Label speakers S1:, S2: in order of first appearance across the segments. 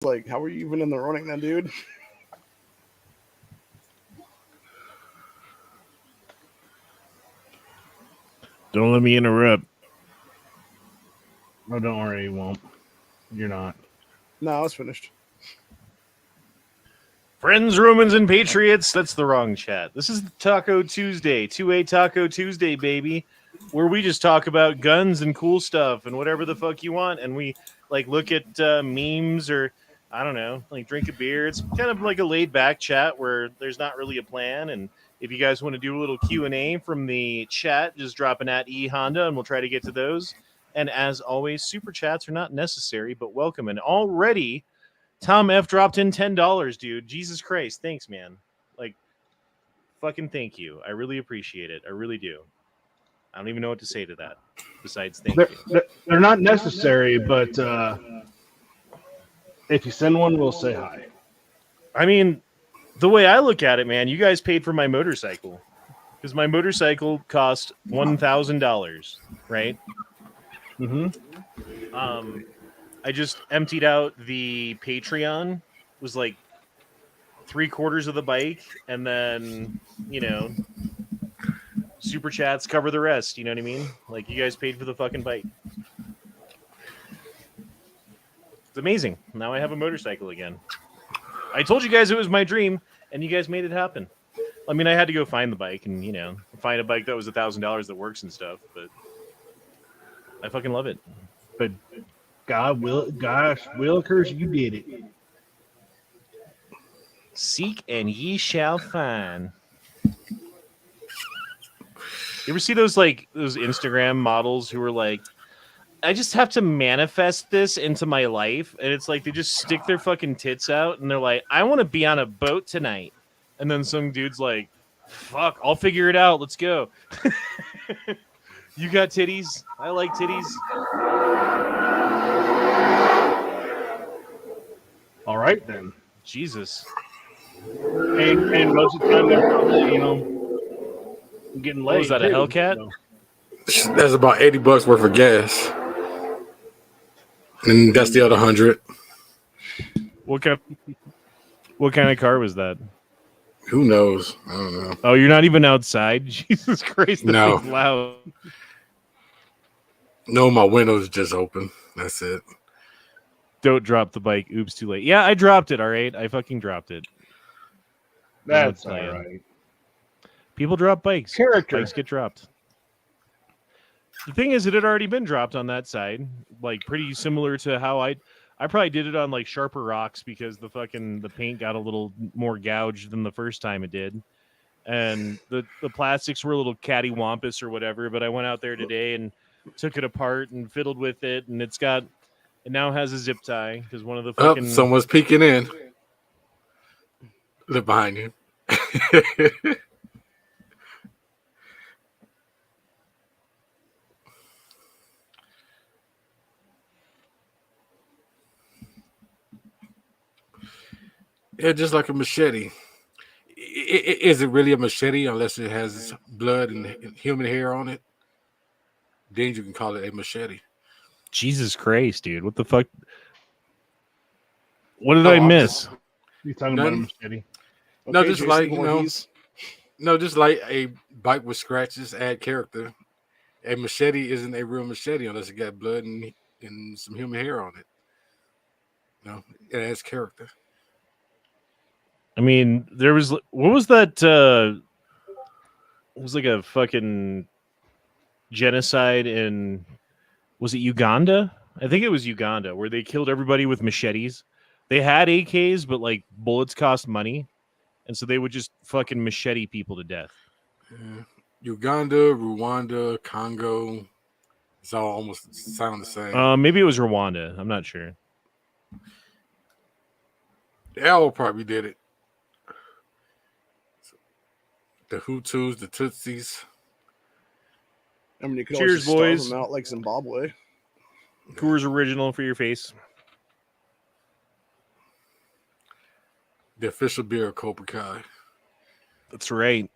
S1: like, how are you even in the running then, dude?
S2: Don't let me interrupt.
S3: No, don't worry, you won't. You're not.
S1: No, I was finished.
S2: Friends, Romans, and Patriots. That's the wrong chat. This is Taco Tuesday, 2A Taco Tuesday, baby, where we just talk about guns and cool stuff and whatever the fuck you want. And we like look at memes or I don't know, like drink a beer. It's kind of like a laid back chat where there's not really a plan. And if you guys want to do a little Q&A from the chat, just drop an @ Honda and we'll try to get to those. And as always, super chats are not necessary, but welcome. And already, Tom F dropped in $10, dude. Jesus Christ. Thanks, man. Like, fucking thank you. I really appreciate it. I really do. I don't even know what to say to that besides thank you.
S3: They're not necessary, but if you send one, we'll say hi.
S2: I mean, the way I look at it, man, you guys paid for my motorcycle because my motorcycle cost $1,000, right?
S3: Mm-hmm.
S2: I just emptied out the Patreon. It was like 3/4 of the bike, and then super chats cover the rest. You know what I mean? Like, you guys paid for the fucking bike. It's amazing. Now I have a motorcycle again. I told you guys it was my dream, and you guys made it happen. I mean, I had to go find the bike and find a bike that was $1,000 that works and stuff, but I fucking love it.
S3: But Willikers, you did it.
S2: Seek and ye shall find. You ever see those Instagram models who are like, I just have to manifest this into my life, and it's like they just stick their fucking tits out and they're like, I want to be on a boat tonight, and then some dude's like, fuck, I'll figure it out, let's go. You got titties? I like titties.
S3: All right then.
S2: Jesus.
S3: And most of the time they're probably, getting laid.
S2: Was that a Hellcat?
S4: So. That's about $80 worth of gas. And that's the other 100.
S2: What kind of car was that?
S4: Who knows? I don't know.
S2: Oh, you're not even outside? Jesus Christ, that
S4: no.
S2: thing's loud.
S4: No, my window's just open. That's it.
S2: Don't drop the bike. Oops, too late. Yeah, I dropped it, all right? I fucking dropped it.
S3: That's all right.
S2: People drop bikes.
S3: Character.
S2: Bikes get dropped. The thing is, it had already been dropped on that side, like pretty similar to how I probably did it on like sharper rocks because the paint got a little more gouged than the first time it did, and the plastics were a little cattywampus or whatever. But I went out there today and took it apart and fiddled with it, and it now has a zip tie because one of the fucking
S4: someone's peeking in. Look behind you. Yeah, just like a machete. Is it really a machete unless it has blood and human hair on it? Then you can call it a machete.
S2: Jesus Christ, dude. What the fuck? What did I miss?
S3: You talking about a machete?
S4: No, just like, just like a bike with scratches add character. A machete isn't a real machete unless it got blood and some human hair on it. It adds character.
S2: I mean, there was what was that? It was like a fucking genocide in, was it Uganda? I think it was Uganda, where they killed everybody with machetes. They had AKs, but like bullets cost money, and so they would just fucking machete people to death.
S4: Yeah. Uganda, Rwanda, Congo, it's all almost sound the same.
S2: Maybe it was Rwanda. I'm not sure.
S4: They all probably did it. The Hutus, the Tutsis.
S1: I mean, you could
S2: cheers,
S1: always
S2: boys.
S1: starve them out like Zimbabwe.
S2: Coors Original for your face.
S4: The official beer of Cobra Kai.
S2: That's right.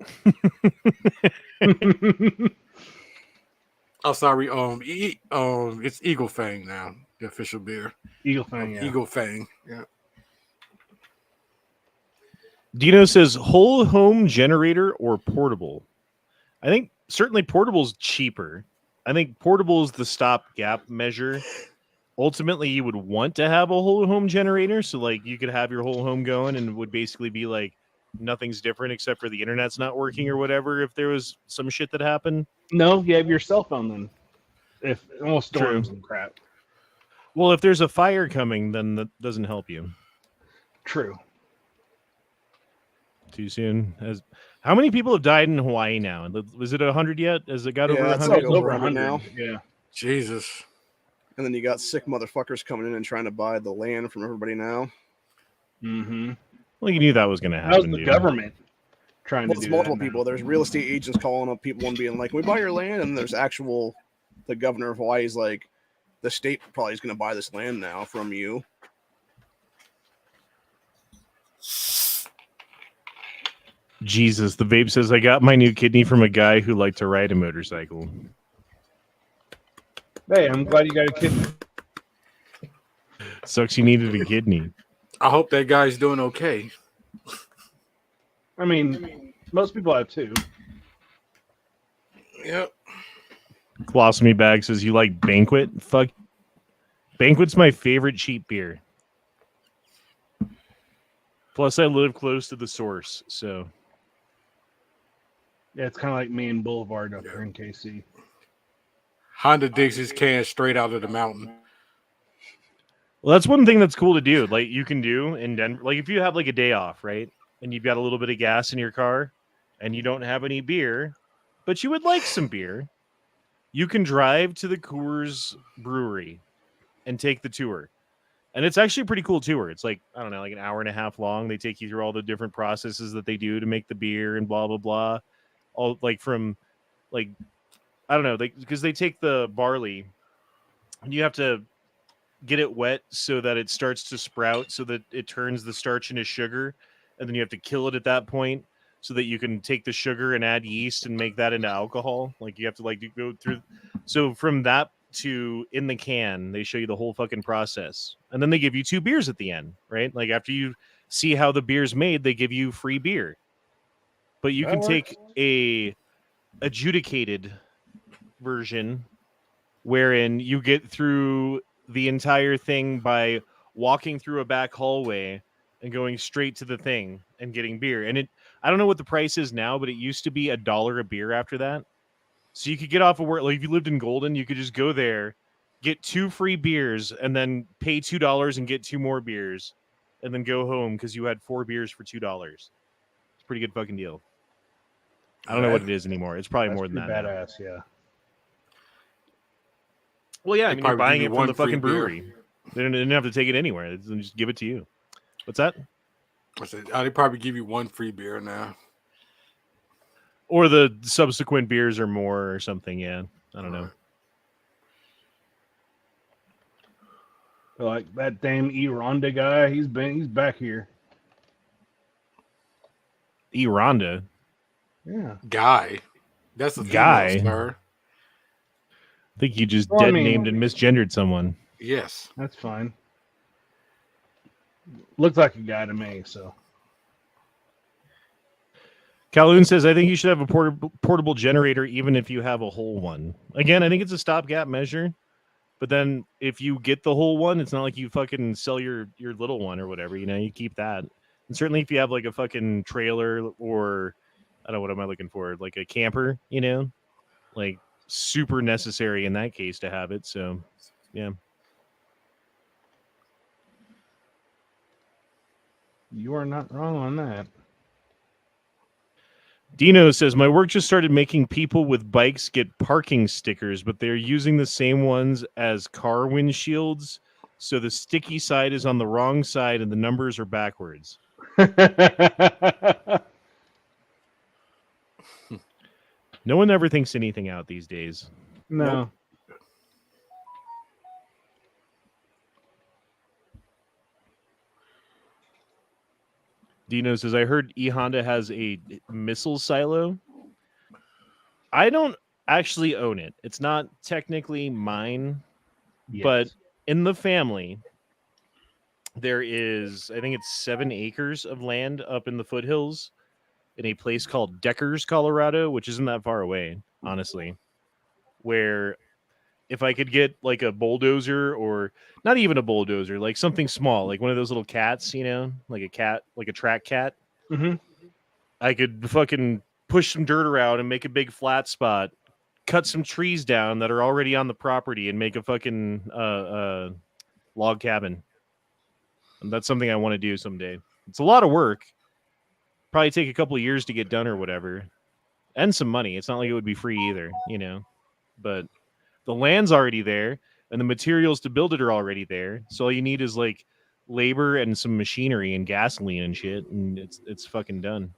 S4: Oh, sorry. It's Eagle Fang now. The official beer.
S3: Eagle Fang. Yeah.
S4: Eagle Fang. Yeah.
S2: Dino says whole home generator or portable. I think certainly portable's cheaper. I think portable is the stopgap measure. Ultimately, you would want to have a whole home generator, so like you could have your whole home going, and it would basically be like nothing's different except for the internet's not working or whatever. If there was some shit that happened,
S3: No, you have your cell phone then. If storms
S2: True.
S3: and crap.
S2: Well, if there's a fire coming, then that doesn't help you.
S3: True.
S2: Too soon. How many people have died in Hawaii now? Was it 100 yet? Has it got over
S1: it's
S2: 100?
S1: like over 100 now.
S3: Yeah.
S4: Jesus.
S1: And then you got sick motherfuckers coming in and trying to buy the land from everybody now.
S3: Mm-hmm.
S2: Well, you knew that was going to happen.
S3: That was the
S2: dude.
S3: government trying to
S1: Well, it's
S3: do
S1: multiple
S3: that
S1: people. There's real estate agents calling up people and being like, "Can we buy your land?" And there's the governor of Hawaii is like, "The state probably is going to buy this land now from you."
S2: Jesus, the vape says, I got my new kidney from a guy who liked to ride a motorcycle.
S3: Hey, I'm glad you got a kidney.
S2: Sucks you needed a kidney.
S4: I hope that guy's doing okay.
S3: I mean, most people have two.
S4: Yep.
S2: Colostomy Bag says, you like Banquet? Fuck. Banquet's my favorite cheap beer. Plus, I live close to the source, so...
S3: Yeah, it's kind of like Main Boulevard up here in KC.
S4: Honda digs his can straight out of the mountain.
S2: Well, that's one thing that's cool to do. Like, you can do in Denver. Like, if you have, like, a day off, right? And you've got a little bit of gas in your car, and you don't have any beer, but you would like some beer, you can drive to the Coors Brewery and take the tour. And it's actually a pretty cool tour. It's like, I don't know, like an hour and a half long. They take you through all the different processes that they do to make the beer and blah, blah, blah. All like from, like, I don't know, because they take the barley and you have to get it wet so that it starts to sprout so that it turns the starch into sugar. And then you have to kill it at that point so that you can take the sugar and add yeast and make that into alcohol. Like, you have to, like, go through. So from that to in the can, they show you the whole fucking process. And then they give you 2 beers at the end, right? Like, after you see how the beer's made, they give you free beer. But you can take a adjudicated version wherein you get through the entire thing by walking through a back hallway and going straight to the thing and getting beer. And I don't know what the price is now, but it used to be $1 a beer after that. So you could get off of work. Like, if you lived in Golden, you could just go there, get 2 free beers, and then pay $2 and get 2 more beers, and then go home because you had 4 beers for $2. It's a pretty good fucking deal. I don't know what it is anymore. It's probably more than that.
S3: Badass, yeah.
S2: Well, yeah, I mean, you're buying it from the fucking
S4: beer.
S2: brewery. They didn't have to take it anywhere. They just give it to you. What's that?
S4: I said, they probably give you 1 free beer now.
S2: Or the subsequent beers are more or something, yeah. I don't know.
S3: Like that damn Ronda guy, he's back here.
S2: Ronda?
S3: Yeah.
S4: Guy. That's the
S2: Guy.
S4: Sir.
S2: I think you just
S3: Well,
S2: named and misgendered someone.
S4: Yes.
S3: That's fine. Looks like a guy to me, so.
S2: Calhoun says, I think you should have a portable generator even if you have a whole one. Again, I think it's a stopgap measure. But then if you get the whole one, it's not like you fucking sell your little one or whatever. You know, you keep that. And certainly if you have like a fucking trailer or, I don't know, what am I looking for? Like a camper, you know? Like super necessary in that case to have it. So, yeah.
S3: You are not wrong on that.
S2: Dino says, my work just started making people with bikes get parking stickers, but they're using the same ones as car windshields. So the sticky side is on the wrong side and the numbers are backwards. No one ever thinks anything out these days.
S3: No.
S1: Nope.
S2: Dino says, I heard E-Honda has a missile silo. I don't actually own it. It's not technically mine,
S3: Yes.
S2: but in the family, there is, I think it's 7 acres of land up in the foothills in a place called Deckers, Colorado, which isn't that far away, honestly. Where if I could get like a bulldozer, or not even a bulldozer, like something small, like one of those little cats, like a cat, like a track cat,
S3: Mm-hmm.
S2: I could fucking push some dirt around and make a big flat spot, cut some trees down that are already on the property, and make a fucking log cabin. And that's something I want to do someday. It's a lot of work. Probably take a couple of years to get done or whatever, and some money. It's not like it would be free either, But the land's already there, and the materials to build it are already there. So all you need is like labor and some machinery and gasoline and shit, and it's fucking done.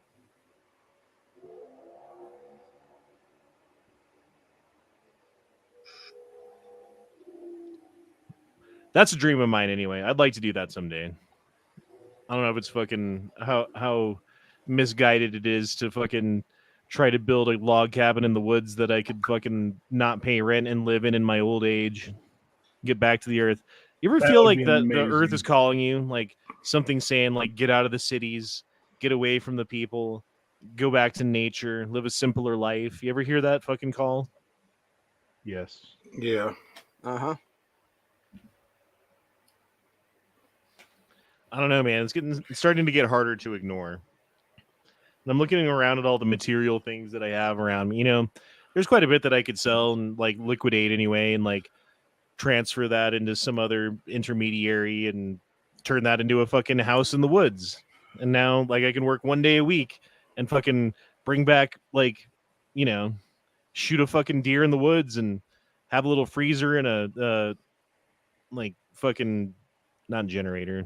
S2: That's a dream of mine anyway. I'd like to do that someday. I don't know if it's fucking how misguided it is to fucking try to build a log cabin in the woods that I could fucking not pay rent and live in my old age. Get back to the earth. You ever
S3: That
S2: feel
S3: would
S2: like
S3: be
S2: the earth
S3: amazing.
S2: is calling you? Like something saying like get out of the cities, get away from the people, go back to nature, live a simpler life. You ever hear that fucking call?
S3: Yes.
S4: Yeah.
S1: Uh-huh.
S2: I don't know, man. It's starting to get harder to ignore. And I'm looking around at all the material things that I have around me. There's quite a bit that I could sell and like liquidate anyway, and like transfer that into some other intermediary and turn that into a fucking house in the woods. And now like I can work 1 day a week and fucking bring back like, shoot a fucking deer in the woods and have a little freezer and a like fucking not generator,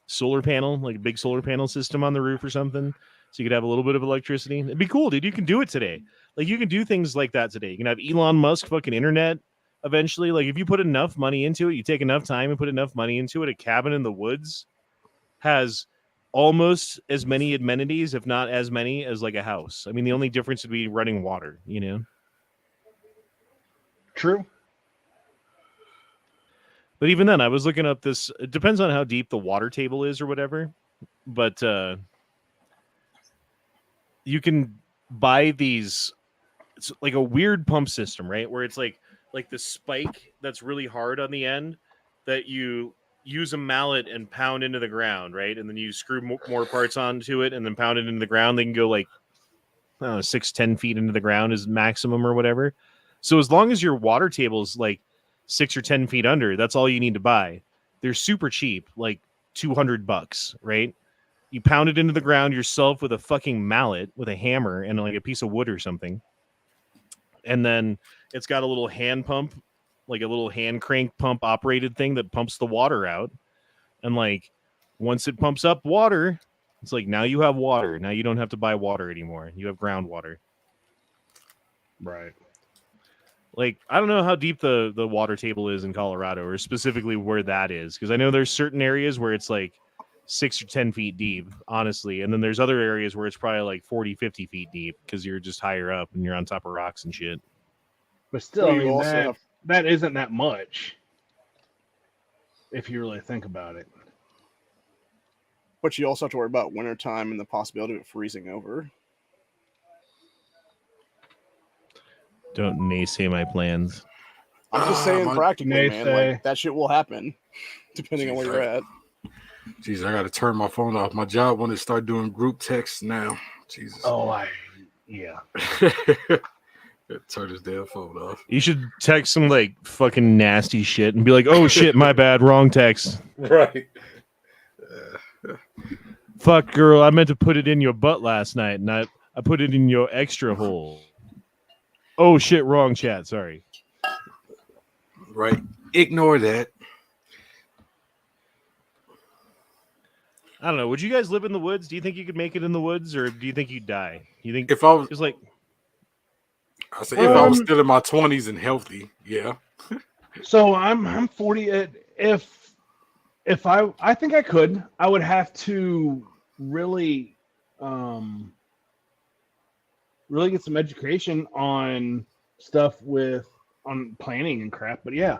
S2: solar panel, like a big solar panel system on the roof or something. So you could have a little bit of electricity. It'd be cool, dude. You can do it today. Like you can do things like that today. You can have Elon Musk fucking internet eventually. Like if you put enough money into it, you take enough time and put enough money into it, a cabin in the woods has almost as many amenities, if not as many, as like a house. I mean, the only difference would be running water,
S3: True.
S2: But even then, I was looking up this. It depends on how deep the water table is or whatever. But you can buy these. It's like a weird pump system, right? Where it's like the spike that's really hard on the end that you use a mallet and pound into the ground, right? And then you screw more parts onto it and then pound it into the ground. They can go like, I don't know, 6-10 feet into the ground is maximum or whatever. So as long as your water table is like 6 or 10 feet under, that's all you need to buy. They're super cheap, like $200, right? You pound it into the ground yourself with a fucking mallet, with a hammer and like a piece of wood or something. And then it's got a little hand pump, like a little hand crank pump operated thing that pumps the water out. And like once it pumps up water, it's like now you have water. Now you don't have to buy water anymore. You have groundwater.
S3: Right.
S2: Like, I don't know how deep the water table is in Colorado, or specifically where that is, because I know there's certain areas where it's like 6 or 10 feet deep, honestly. And then there's other areas where it's probably like 40, 50 feet deep because you're just higher up and you're on top of rocks and shit.
S3: But still,
S1: Well,
S3: I
S1: you
S3: mean,
S1: also have-
S3: that isn't that much if you really think about it.
S1: But you also have to worry about wintertime and the possibility of it freezing over.
S2: Don't naysay my plans.
S1: I'm just saying practically, man.
S3: naysay.
S1: Like that shit will happen depending on where you're at.
S4: Jeez, I got to turn my phone off. My job wanted to start doing group texts now. Jesus.
S3: Oh, yeah.
S4: Turn this damn phone off.
S2: You should text some like fucking nasty shit and be like, oh shit, my bad, wrong text.
S4: Right.
S2: Fuck, girl, I meant to put it in your butt last night and I put it in your extra hole. Oh shit, wrong chat, sorry.
S4: Right. Ignore that.
S2: I don't know. Would you guys live in the woods? Do you think you could make it in the woods, or do you think you'd die? You think
S4: If I was,
S2: just like
S4: I said, if I was still in my 20s and healthy, yeah.
S3: So I'm 40. If I think I could, I would have to really get some education on stuff on planning and crap. But yeah.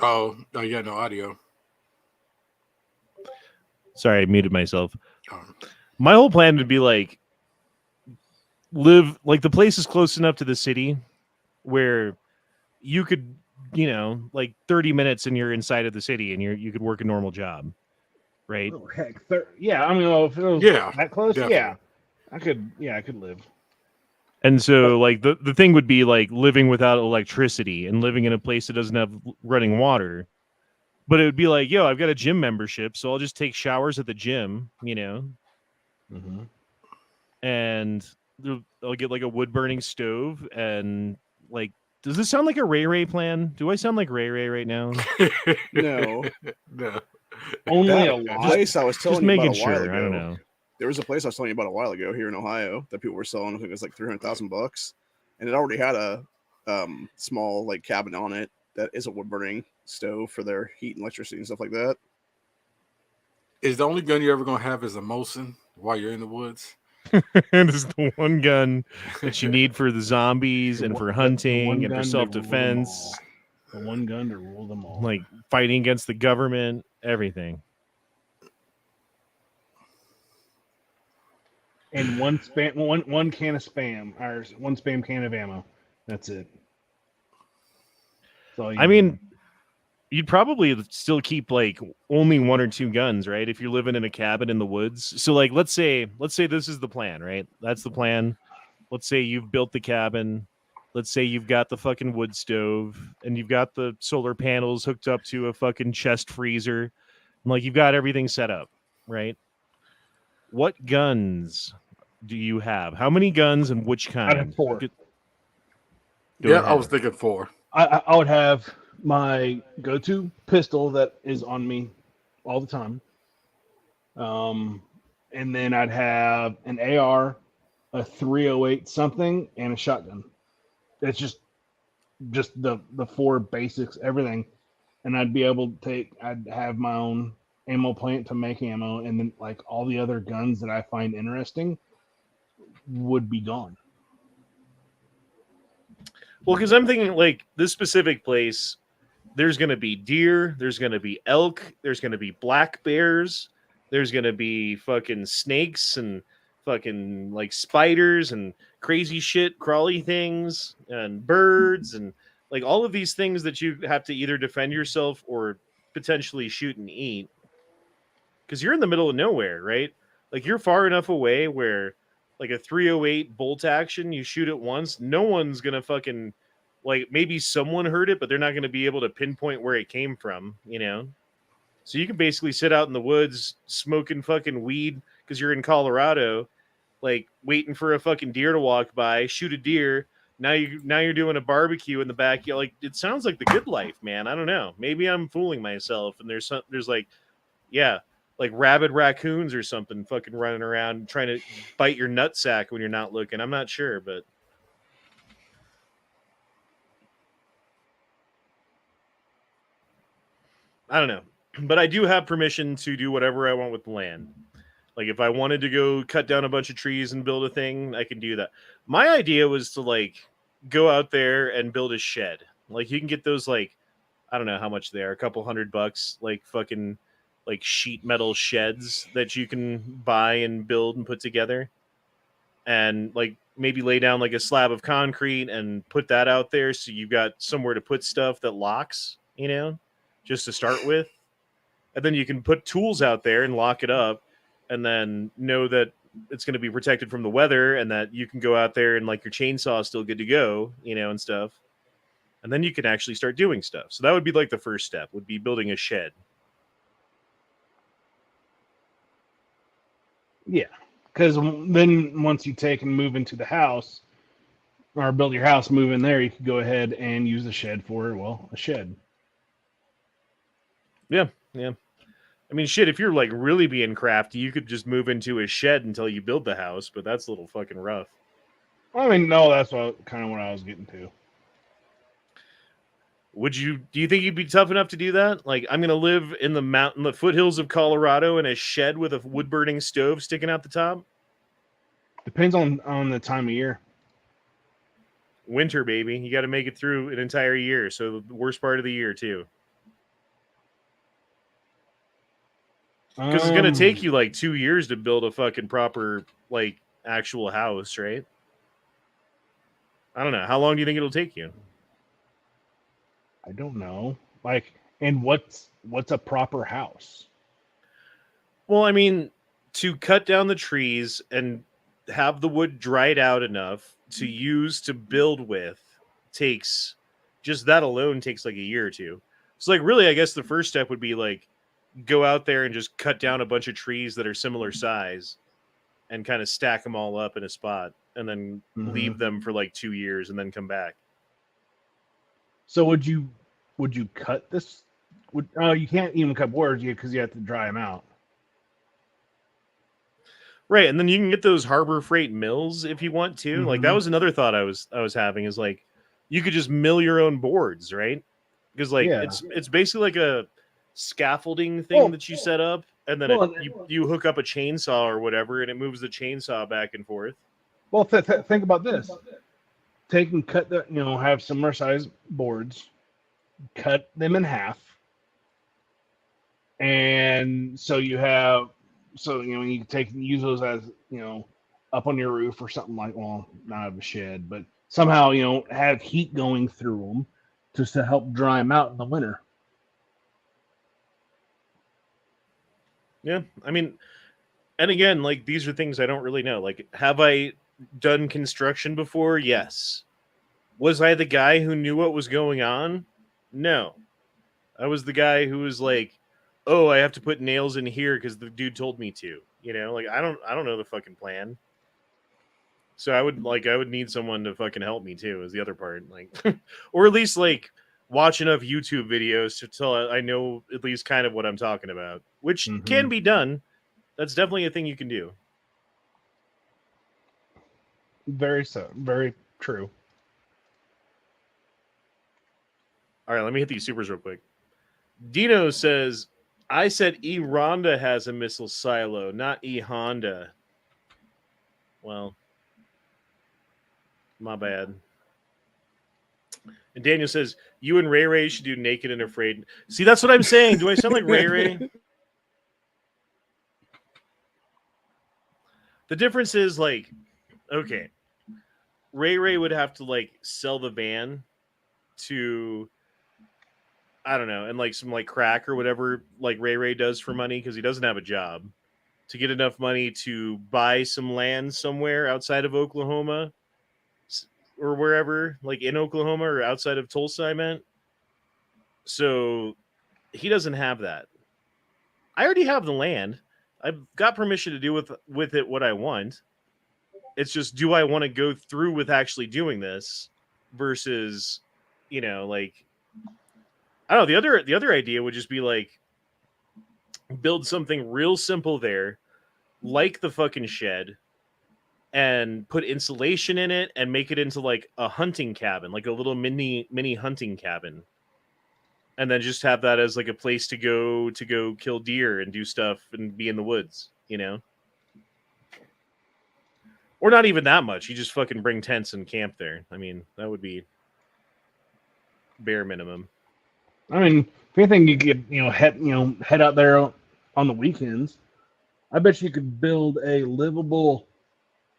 S4: Oh, no, you got no audio.
S2: Sorry, I muted myself.
S4: Oh.
S2: My whole plan would be like live like the place is close enough to the city where you could, like 30 minutes and you're inside of the city and you could work a normal job, right?
S3: Oh heck, yeah. I mean, well, if it was that close,
S4: definitely.
S3: I could live.
S2: And so like the thing would be like living without electricity and living in a place that doesn't have running water. But it would be like, yo, I've got a gym membership, so I'll just take showers at the gym,
S3: Mm-hmm.
S2: and I'll get like a wood burning stove and like. Does this sound like a Ray Ray plan? Do I sound like Ray Ray right now?
S1: No.
S4: No.
S3: Only a
S1: That
S3: lot.
S1: place I was
S2: Just
S1: telling you about
S2: making
S1: a while
S2: sure.
S1: ago.
S2: I don't know.
S1: There was a place I was telling you about a while ago here in Ohio that people were selling. I think it was like $300,000, and it already had a small like cabin on it that is a wood burning stove for their heat and electricity and stuff like that.
S4: Is the only gun you're ever gonna have is a Molson while you're in the woods?
S2: This is the one gun that you need for the zombies and for hunting and for self-defense.
S3: The one gun to rule them all.
S2: Like fighting against the government, everything.
S3: And one can of spam, or one spam can of ammo. That's it.
S2: I mean, you'd probably still keep like only one or two guns, right? If you're living in a cabin in the woods. So like let's say this is the plan, right? That's the plan. Let's say you've built the cabin. Let's say you've got the fucking wood stove and you've got the solar panels hooked up to a fucking chest freezer. And like you've got everything set up, right? What guns do you have? How many guns and which kind?
S3: I have 4.
S4: Yeah, I was thinking 4.
S3: I would have my go-to pistol that is on me all the time. And then I'd have an AR, a 308 something, and a shotgun. It's just the 4 basics, everything. And I'd be able to I'd have my own ammo plant to make ammo, and then like all the other guns that I find interesting would be gone.
S2: Well, because I'm thinking like this specific place, there's going to be deer, there's going to be elk, there's going to be black bears, there's going to be fucking snakes and fucking like spiders and crazy shit, crawly things and birds and like all of these things that you have to either defend yourself or potentially shoot and eat. Because you're in the middle of nowhere, right? Like you're far enough away where like a 308 bolt action, you shoot it once, no one's going to fucking like maybe someone heard it, but they're not going to be able to pinpoint where it came from, So you can basically sit out in the woods smoking fucking weed because you're in Colorado, like waiting for a fucking deer to walk by, shoot a deer. Now you're doing a barbecue in the back. Like it sounds like the good life, man. I don't know. Maybe I'm fooling myself. And there's like, yeah, like rabid raccoons or something fucking running around trying to bite your nutsack when you're not looking. I'm not sure, but. I don't know, but I do have permission to do whatever I want with the land. Like if I wanted to go cut down a bunch of trees and build a thing, I can do that. My idea was to like go out there and build a shed. Like you can get those like, I don't know how much they are, a couple $100, like fucking like sheet metal sheds that you can buy and build and put together. And like maybe lay down like a slab of concrete and put that out there so you've got somewhere to put stuff that locks, just to start with. And then you can put tools out there and lock it up and then know that it's going to be protected from the weather and that you can go out there and like your chainsaw is still good to go, and stuff. And then you can actually start doing stuff. So that would be like the first step would be building a shed.
S3: Yeah. Because then once you take and move into the house or build your house, move in there, you could go ahead and use the shed for, well, a shed.
S2: Yeah. I mean, shit, if you're like really being crafty, you could just move into a shed until you build the house, but that's a little fucking rough.
S3: I mean, no, that's kind of what I was getting to.
S2: Do you think you'd be tough enough to do that? Like, I'm going to live in the foothills of Colorado in a shed with a wood burning stove sticking out the top?
S3: Depends on the time of year.
S2: Winter, baby. You got to make it through an entire year. So the worst part of the year too. Because it's gonna take you like 2 years to build a fucking proper like actual house, right? I don't know. How long do you think it'll take you?
S3: I don't know. Like, and what's a proper house?
S2: Well, I mean, to cut down the trees and have the wood dried out enough to use to build with takes just that alone takes like a year or two. So like really I guess the first step would be like go out there and just cut down a bunch of trees that are similar size and kind of stack them all up in a spot and then leave them for like 2 years and then come back.
S3: So would you cut this? You can't even cut boards because you have to dry them out.
S2: Right, and then you can get those Harbor Freight mills if you want to. Like that was another thought I was having is like you could just mill your own boards, right? Because like it's basically like a scaffolding thing that you set up, and then you hook up a chainsaw or whatever, and it moves the chainsaw back and forth.
S3: Well, think about this: take and cut the have similar size boards, cut them in half, and so you have. So you can take and use those as up on your roof or something like not out of a shed, but somehow have heat going through them just to help dry them out in the winter.
S2: Yeah, I mean, and again, like these are things I don't really know. Like, have I done construction before? Yes. Was I the guy who knew what was going on? No. I was the guy who was like, oh, I have to put nails in here because the dude told me to. Like I don't know the fucking plan. So I would need someone to fucking help me too, is the other part. Like or at least like watch enough YouTube videos to tell I know at least kind of what I'm talking about. Which can be done. That's definitely a thing you can do.
S3: Very true.
S2: All right, let me hit these supers real quick. Dino says, I said E Ronda has a missile silo, not E Honda. Well, my bad. And Daniel says, you and Ray Ray should do Naked and Afraid. See, that's what I'm saying. Do I sound like Ray Ray? The difference is like, okay, Ray Ray would have to like sell the van to, I don't know, and like some like crack or whatever like Ray Ray does for money because he doesn't have a job, to get enough money to buy some land somewhere outside of Oklahoma or wherever, like in Oklahoma or outside of Tulsa, I meant. So he doesn't have that. I already have the land. I've got permission to do with it what I want. It's just, do I want to go through with actually doing this versus, like, I don't know. The other idea would just be like build something real simple there, like the fucking shed, and put insulation in it and make it into like a hunting cabin, like a little mini hunting cabin. And then just have that as like a place to go kill deer and do stuff and be in the woods, Or not even that much. You just fucking bring tents and camp there. I mean, that would be bare minimum.
S3: I mean, if anything, you could head out there on the weekends. I bet you could build a livable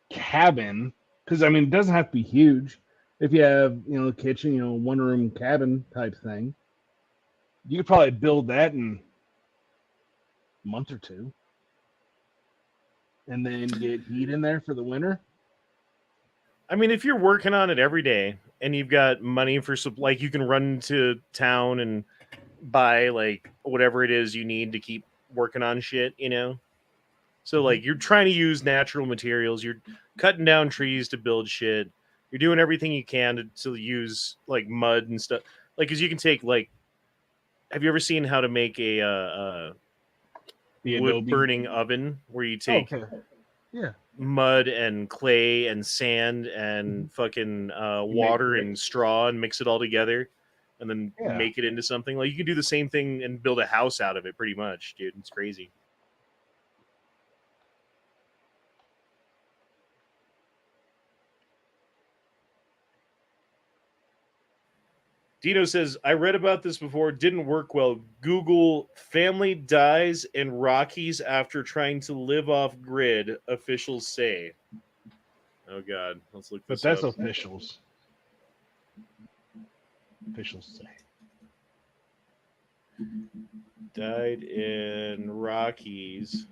S3: cabin because I mean it doesn't have to be huge. If you have a kitchen, 1-room cabin type thing, you could probably build that in a month or two, and then get heat in there for the winter.
S2: I mean, if you're working on it every day and you've got money for like you can run to town and buy like whatever it is you need to keep working on shit, So like you're trying to use natural materials, you're cutting down trees to build shit. You're doing everything you can to use like mud and stuff. Like, cause you can take like, have you ever seen how to make a wood burning oven where you take mud and clay and sand and fucking water and straw and mix it all together and then make it into something? Like you can do the same thing and build a house out of it pretty much, dude. It's crazy. Dino says, I read about this before. Didn't work well. Google family dies in Rockies after trying to live off grid, officials say. Oh, God. Let's look this
S3: But that's
S2: up.
S3: officials. Officials say.
S2: Died in Rockies.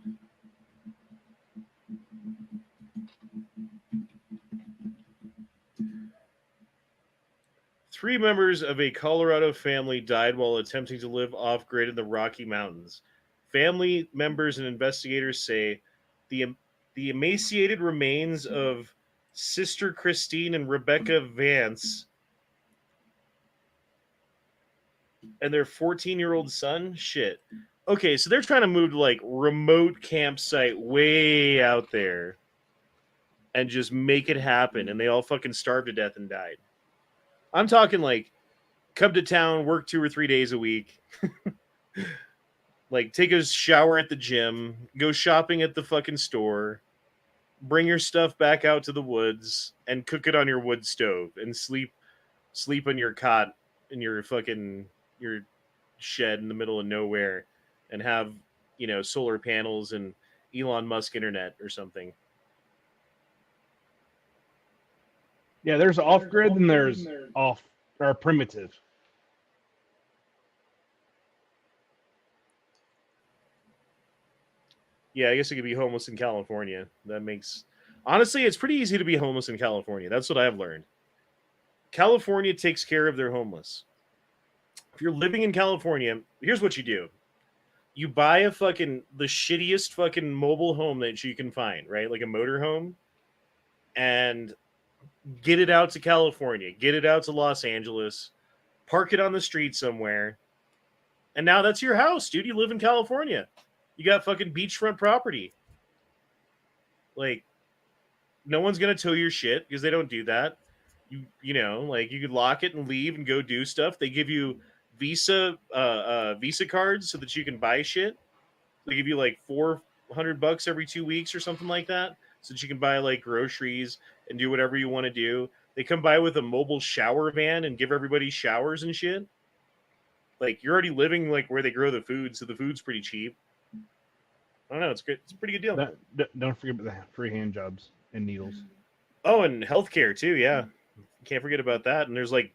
S2: Three members of a Colorado family died while attempting to live off-grid in the Rocky Mountains. Family members and investigators say the emaciated remains of Sister Christine and Rebecca Vance and their 14-year-old son. Shit. Okay, so they're trying to move to like remote campsite way out there and just make it happen, and they all fucking starved to death and died. I'm talking like come to town, work 2 or 3 days a week, like take a shower at the gym, go shopping at the fucking store, bring your stuff back out to the woods and cook it on your wood stove and sleep on your cot in your fucking your shed in the middle of nowhere and have, you know, solar panels and Elon Musk internet or something.
S3: Yeah, there's off-grid and there's off or primitive.
S2: Yeah, I guess it could be homeless in California. That makes... Honestly, it's pretty easy to be homeless in California. That's what I've learned. California takes care of their homeless. If you're living in California, here's what you do. You buy the shittiest fucking mobile home that you can find, right? Like a motor home. And get it out to California. Get it out to Los Angeles. Park it on the street somewhere. And now that's your house, dude. You live in California. You got fucking beachfront property. Like, no one's going to tow your shit because they don't do that. You know, like you could lock it and leave and go do stuff. They give you Visa cards so that you can buy shit. They give you like $400 every 2 weeks or something like that, so that you can buy like groceries and do whatever you want to do. They come by with a mobile shower van and give everybody showers and shit. Like you're already living like where they grow the food, so the food's pretty cheap. I don't know. It's good. It's a pretty good deal.
S3: Don't forget about the free hand jobs and needles.
S2: Oh, and healthcare too. Yeah, can't forget about that. And there's like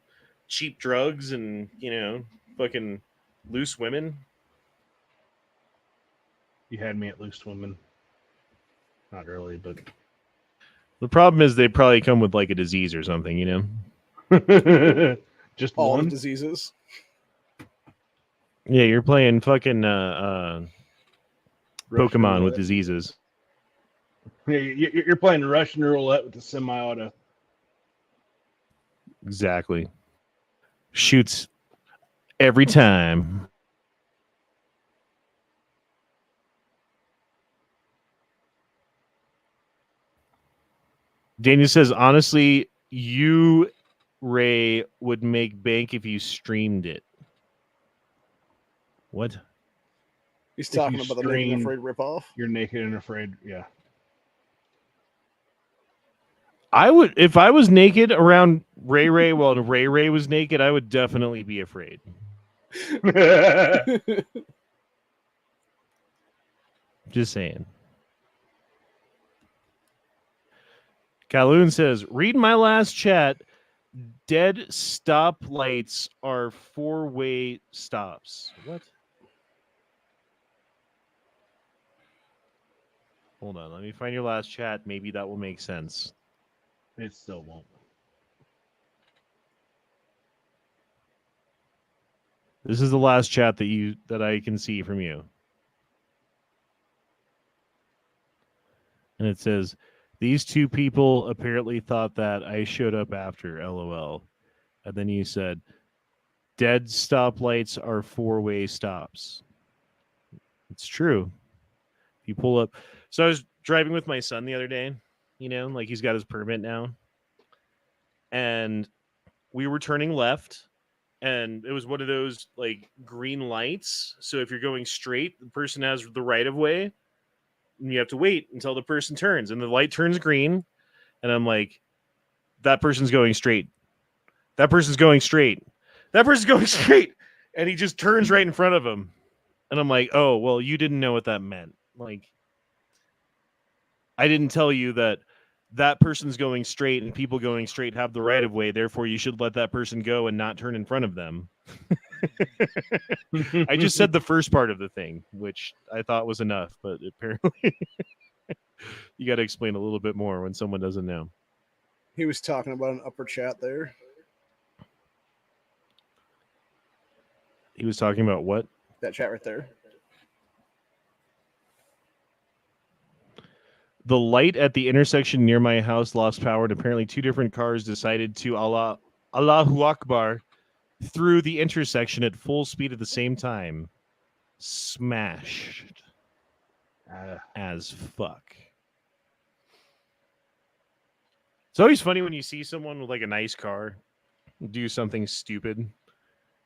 S2: cheap drugs and, you know, fucking loose women.
S3: You had me at loose women. Not really, but
S2: the problem is they probably come with like a disease or something, you know.
S3: Just
S1: all
S3: one
S1: diseases.
S2: Yeah, you're playing fucking Pokemon with diseases.
S3: Yeah, you're playing Russian roulette with the semi-auto.
S2: Exactly. Shoots every time. Daniel says, honestly, you, Ray, would make bank if you streamed it. What?
S1: He's talking about the Naked and Afraid ripoff.
S3: You're Naked and Afraid, yeah.
S2: I would, if I was naked around Ray while Ray was naked, I would definitely be afraid. Just saying. Kaloon says, read my last chat. Dead stoplights are 4-way stops. What? Hold on. Let me find your last chat. Maybe that will make sense.
S3: It still won't.
S2: This is the last chat that I can see from you. And it says, these two people apparently thought that I showed up after, LOL. And then you said, dead stoplights are 4-way stops. It's true. If you pull up. So I was driving with my son the other day, you know, like he's got his permit now. And we were turning left. And it was one of those like green lights. So if you're going straight, the person has the right of way. And you have to wait until the person turns. And the light turns green. And I'm like, that person's going straight. That person's going straight. that person's going straight, and he just turns right in front of him, and I'm like, oh well, you didn't know what that meant. Like, I didn't tell you that person's going straight, and people going straight have the right of way. Therefore, you should let that person go and not turn in front of them. I just said the first part of the thing, which I thought was enough, but apparently you got to explain a little bit more when someone doesn't know.
S1: He was talking about an upper chat there.
S2: He was talking about what?
S1: That chat right there.
S2: The light at the intersection near my house lost power, and apparently 2 different cars decided to Allahu Akbar through the intersection at full speed at the same time. Smashed as fuck. It's always funny when you see someone with like a nice car do something stupid.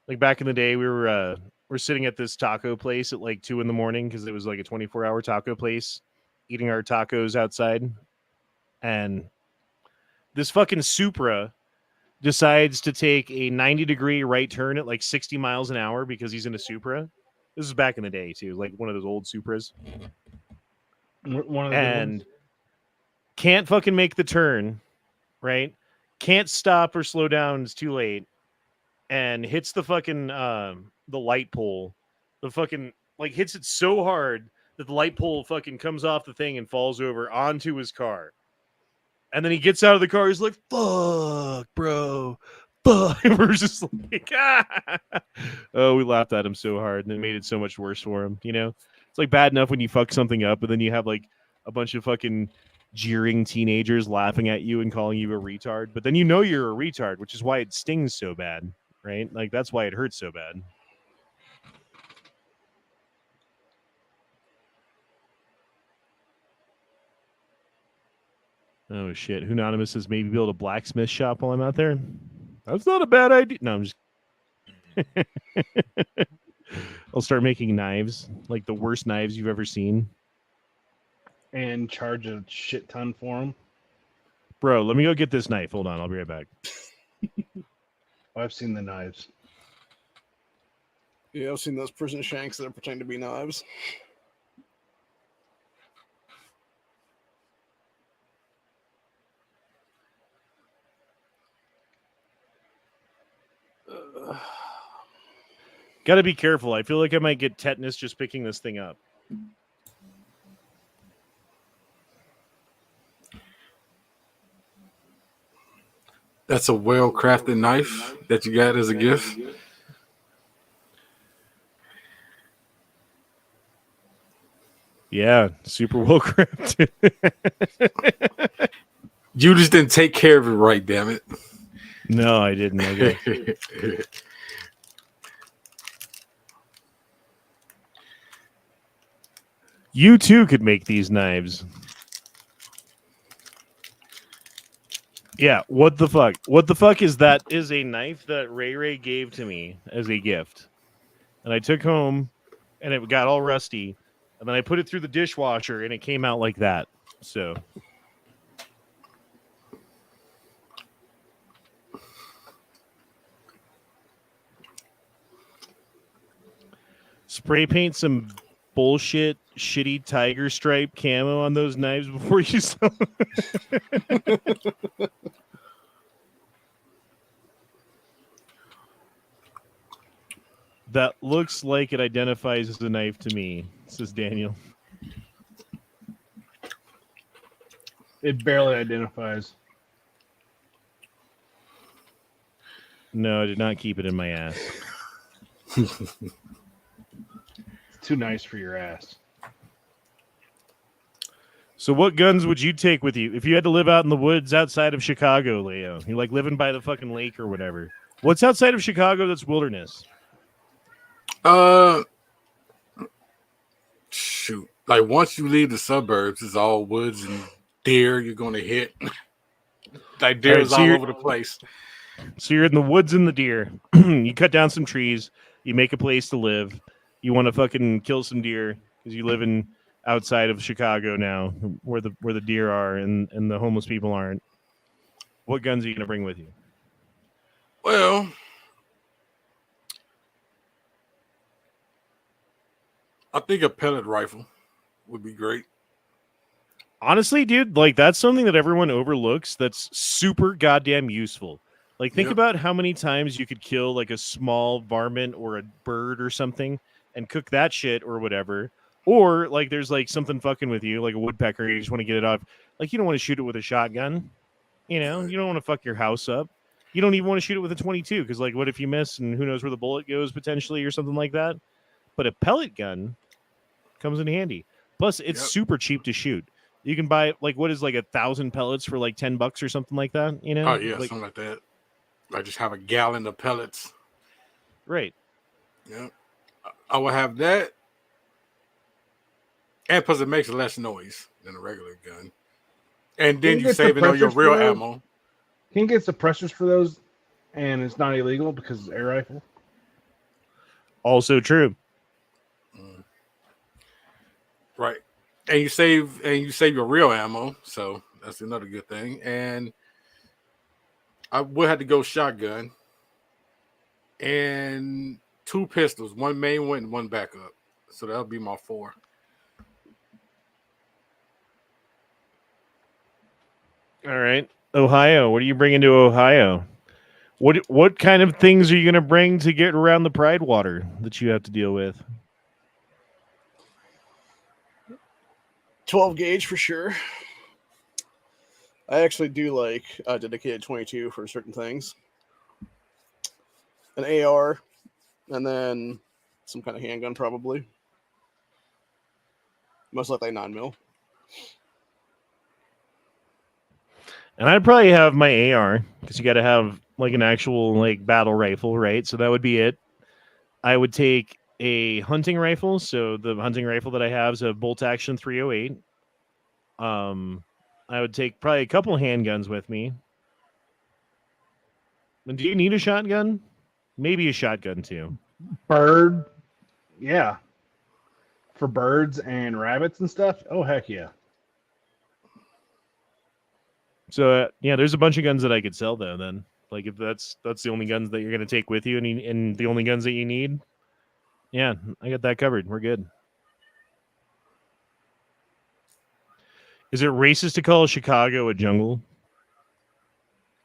S2: Like back in the day, we're sitting at this taco place at like 2 a.m. because it was like a 24-hour taco place, eating our tacos outside, and this fucking Supra decides to take a 90-degree right turn at like 60 miles an hour because he's in a Supra. This is back in the day too, like one of those old Supras.
S3: One of the
S2: and can't fucking make the turn, right? Can't stop or slow down. It's too late. And hits the fucking the light pole. The fucking like hits it so hard that the light pole fucking comes off the thing and falls over onto his car. And then he gets out of the car. He's like, "Fuck, bro, fuck." And we're just like, ah. Oh, we laughed at him so hard, and it made it so much worse for him. You know, it's like bad enough when you fuck something up, but then you have like a bunch of fucking jeering teenagers laughing at you and calling you a retard. But then you know you're a retard, which is why it stings so bad, right? Like that's why it hurts so bad. Oh shit! Anonymous says maybe build a blacksmith shop while I'm out there. That's not a bad idea. No, I'm just. I'll start making knives, like the worst knives you've ever seen,
S3: and charge a shit ton for them.
S2: Bro, let me go get this knife. Hold on, I'll be right back.
S3: I've seen the knives.
S1: Yeah, I've seen those prison shanks that pretend to be knives.
S2: Gotta be careful. I feel like I might get tetanus just picking this thing up.
S4: That's a well-crafted knife that you got as a gift.
S2: Yeah, super well crafted.
S4: You just didn't take care of it right, damn it.
S2: No, I didn't. Okay. You too could make these knives. Yeah, what the fuck? What the fuck is that? Is a knife that Ray gave to me as a gift. And I took home and it got all rusty. And then I put it through the dishwasher and it came out like that. So spray paint some bullshit shitty tiger stripe camo on those knives before you sell them. That looks like it identifies as a knife to me, says Daniel.
S3: It barely identifies.
S2: No, I did not keep it in my ass.
S3: It's too nice for your ass.
S2: So what guns would you take with you if you had to live out in the woods outside of Chicago, Leo? You're like living by the fucking lake or whatever. What's outside of Chicago that's wilderness?
S4: Shoot. Like once you leave the suburbs, it's all woods and deer you're gonna hit. Like deer's all over the place.
S2: So you're in the woods and the deer. You cut down some trees, you make a place to live. You want to fucking kill some deer because you live in outside of Chicago now, where the deer are and the homeless people aren't. What guns are you gonna bring with you?
S4: Well, I think a pellet rifle would be great.
S2: Honestly, dude, like that's something that everyone overlooks that's super goddamn useful. Like think about how many times you could kill like a small varmint or a bird or something and cook that shit or whatever. Or like there's like something fucking with you, like a woodpecker, you just want to get it off. Like you don't want to shoot it with a shotgun. You know, you don't want to fuck your house up. You don't even want to shoot it with a 22 because like what if you miss and who knows where the bullet goes potentially or something like that. But a pellet gun comes in handy. Plus it's super cheap to shoot. You can buy like what is like 1,000 pellets for like $10 or something like that, you know?
S4: Oh yeah,
S2: like,
S4: something like that. I just have a gallon of pellets.
S2: Right.
S4: Yeah. I will have that. And plus it makes less noise than a regular gun. And then you save it on your real ammo.
S3: Can you get suppressors for those and it's not illegal because it's air rifle?
S2: Also true.
S4: Right. And you save your real ammo, so that's another good thing. And I would have to go shotgun and 2 pistols, 1 main one and 1 backup. So that'll be my 4.
S2: All right. Ohio. What are you bringing to Ohio? What kind of things are you going to bring to get around the Pride water that you have to deal with?
S1: 12 gauge for sure. I actually do like a dedicated 22 for certain things. An AR, and then some kind of handgun probably. Most likely 9mm.
S2: And I'd probably have my AR because you got to have like an actual like battle rifle, right? So that would be it. I would take a hunting rifle. So the hunting rifle that I have is a bolt action 308. I would take probably a couple handguns with me. And do you need a shotgun? Maybe a shotgun too.
S3: Bird, yeah. For birds and rabbits and stuff. Oh heck yeah.
S2: So yeah, there's a bunch of guns that I could sell though. Then, like if that's the only guns that you're gonna take with you, and the only guns that you need, yeah, I got that covered. We're good. Is it racist to call Chicago a jungle?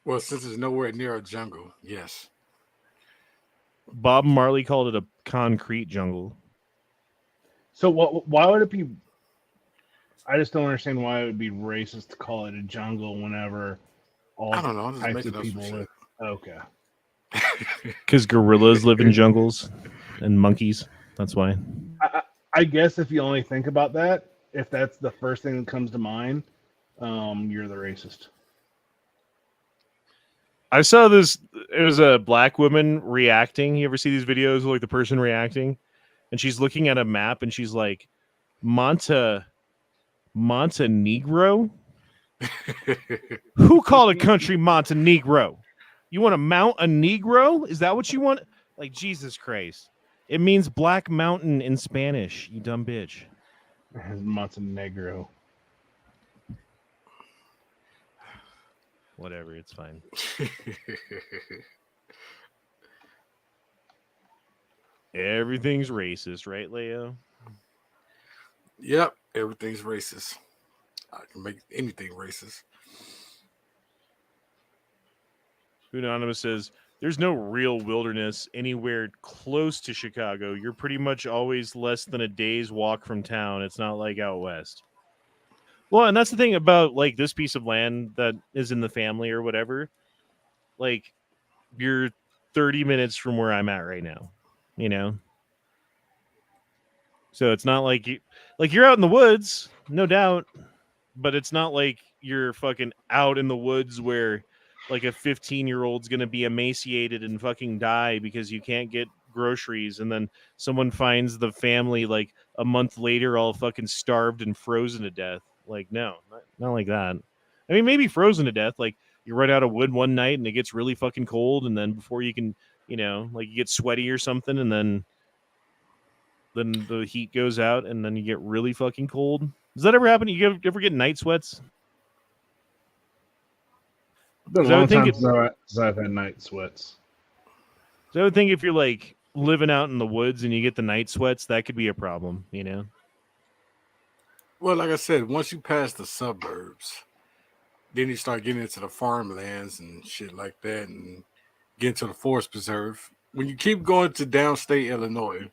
S4: Well, since it's nowhere near a jungle, yes.
S2: Bob Marley called it a concrete jungle.
S3: So why would it be? I just don't understand why it would be racist to call it a jungle whenever all
S4: I don't know. I'm just
S3: types
S4: making
S3: of
S4: up
S3: people
S4: some
S3: live. Okay.
S2: Because gorillas live in jungles and monkeys. That's why.
S3: I guess if you only think about that, if that's the first thing that comes to mind, you're the racist.
S2: I saw this. It was a black woman reacting. You ever see these videos of like the person reacting? And she's looking at a map and she's like, Montenegro? Who called a country Montenegro? You want to mount a Negro? Is that what you want? Like, Jesus Christ. It means Black Mountain in Spanish, you dumb bitch.
S3: Montenegro.
S2: Whatever, it's fine. Everything's racist, right, Leo?
S4: Yep, everything's racist. I can make anything racist.
S2: Anonymous says, there's no real wilderness anywhere close to Chicago. You're pretty much always less than a day's walk from town. It's not like out west. Well, and that's the thing about like this piece of land that is in the family or whatever. Like, you're 30 minutes from where I'm at right now, you know? So it's not like you're out in the woods, no doubt, but it's not like you're fucking out in the woods where like a 15-year-old's going to be emaciated and fucking die because you can't get groceries. And then someone finds the family like a month later, all fucking starved and frozen to death. Like, no, not like that. I mean, maybe frozen to death. Like you run out of wood one night and it gets really fucking cold. And then before you can, you know, like you get sweaty or something. And then the heat goes out and then you get really fucking cold. Does that ever happen? You ever get night sweats?
S3: Been a long time since I've had night sweats.
S2: So I would think if you're like living out in the woods and you get the night sweats, that could be a problem, you know?
S4: Well, like I said, once you pass the suburbs, then you start getting into the farmlands and shit like that and get into the forest preserve. When you keep going to downstate Illinois,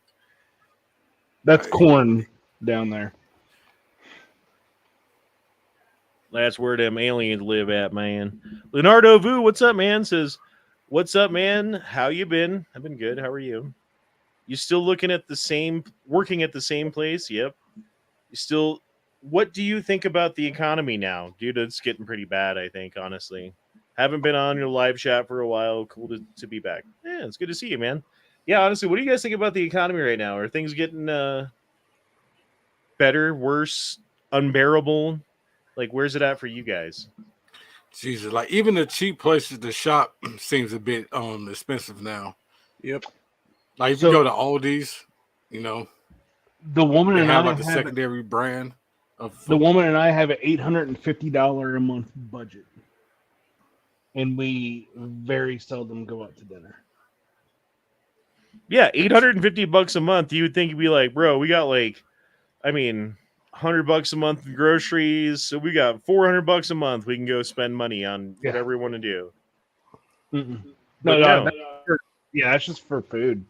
S3: That's corn down there.
S2: That's where them aliens live at, man. Leonardo Vu, what's up, man? Says, what's up, man? How you been? I've been good. How are you? You still working at the same place? Yep. You still, what do you think about the economy now? Dude, it's getting pretty bad, I think, honestly. Haven't been on your live chat for a while. Cool to be back. Yeah, it's good to see you, man. Yeah, honestly, what do you guys think about the economy right now? Are things getting better, worse, unbearable? Like, where's it at for you guys?
S4: Jesus, like even the cheap places to shop seems a bit expensive now.
S1: Yep.
S4: Like if you go to Aldi's, you know,
S3: the woman and I
S4: have like a secondary brand of food.
S3: The woman and I have an $850 a month budget, and we very seldom go out to dinner.
S2: Yeah, $850 a month. You would think you'd be like, bro, we got like, I mean, $100 a month in groceries, so we got $400 a month. We can go spend money on whatever we want to do.
S3: No. That's just for food,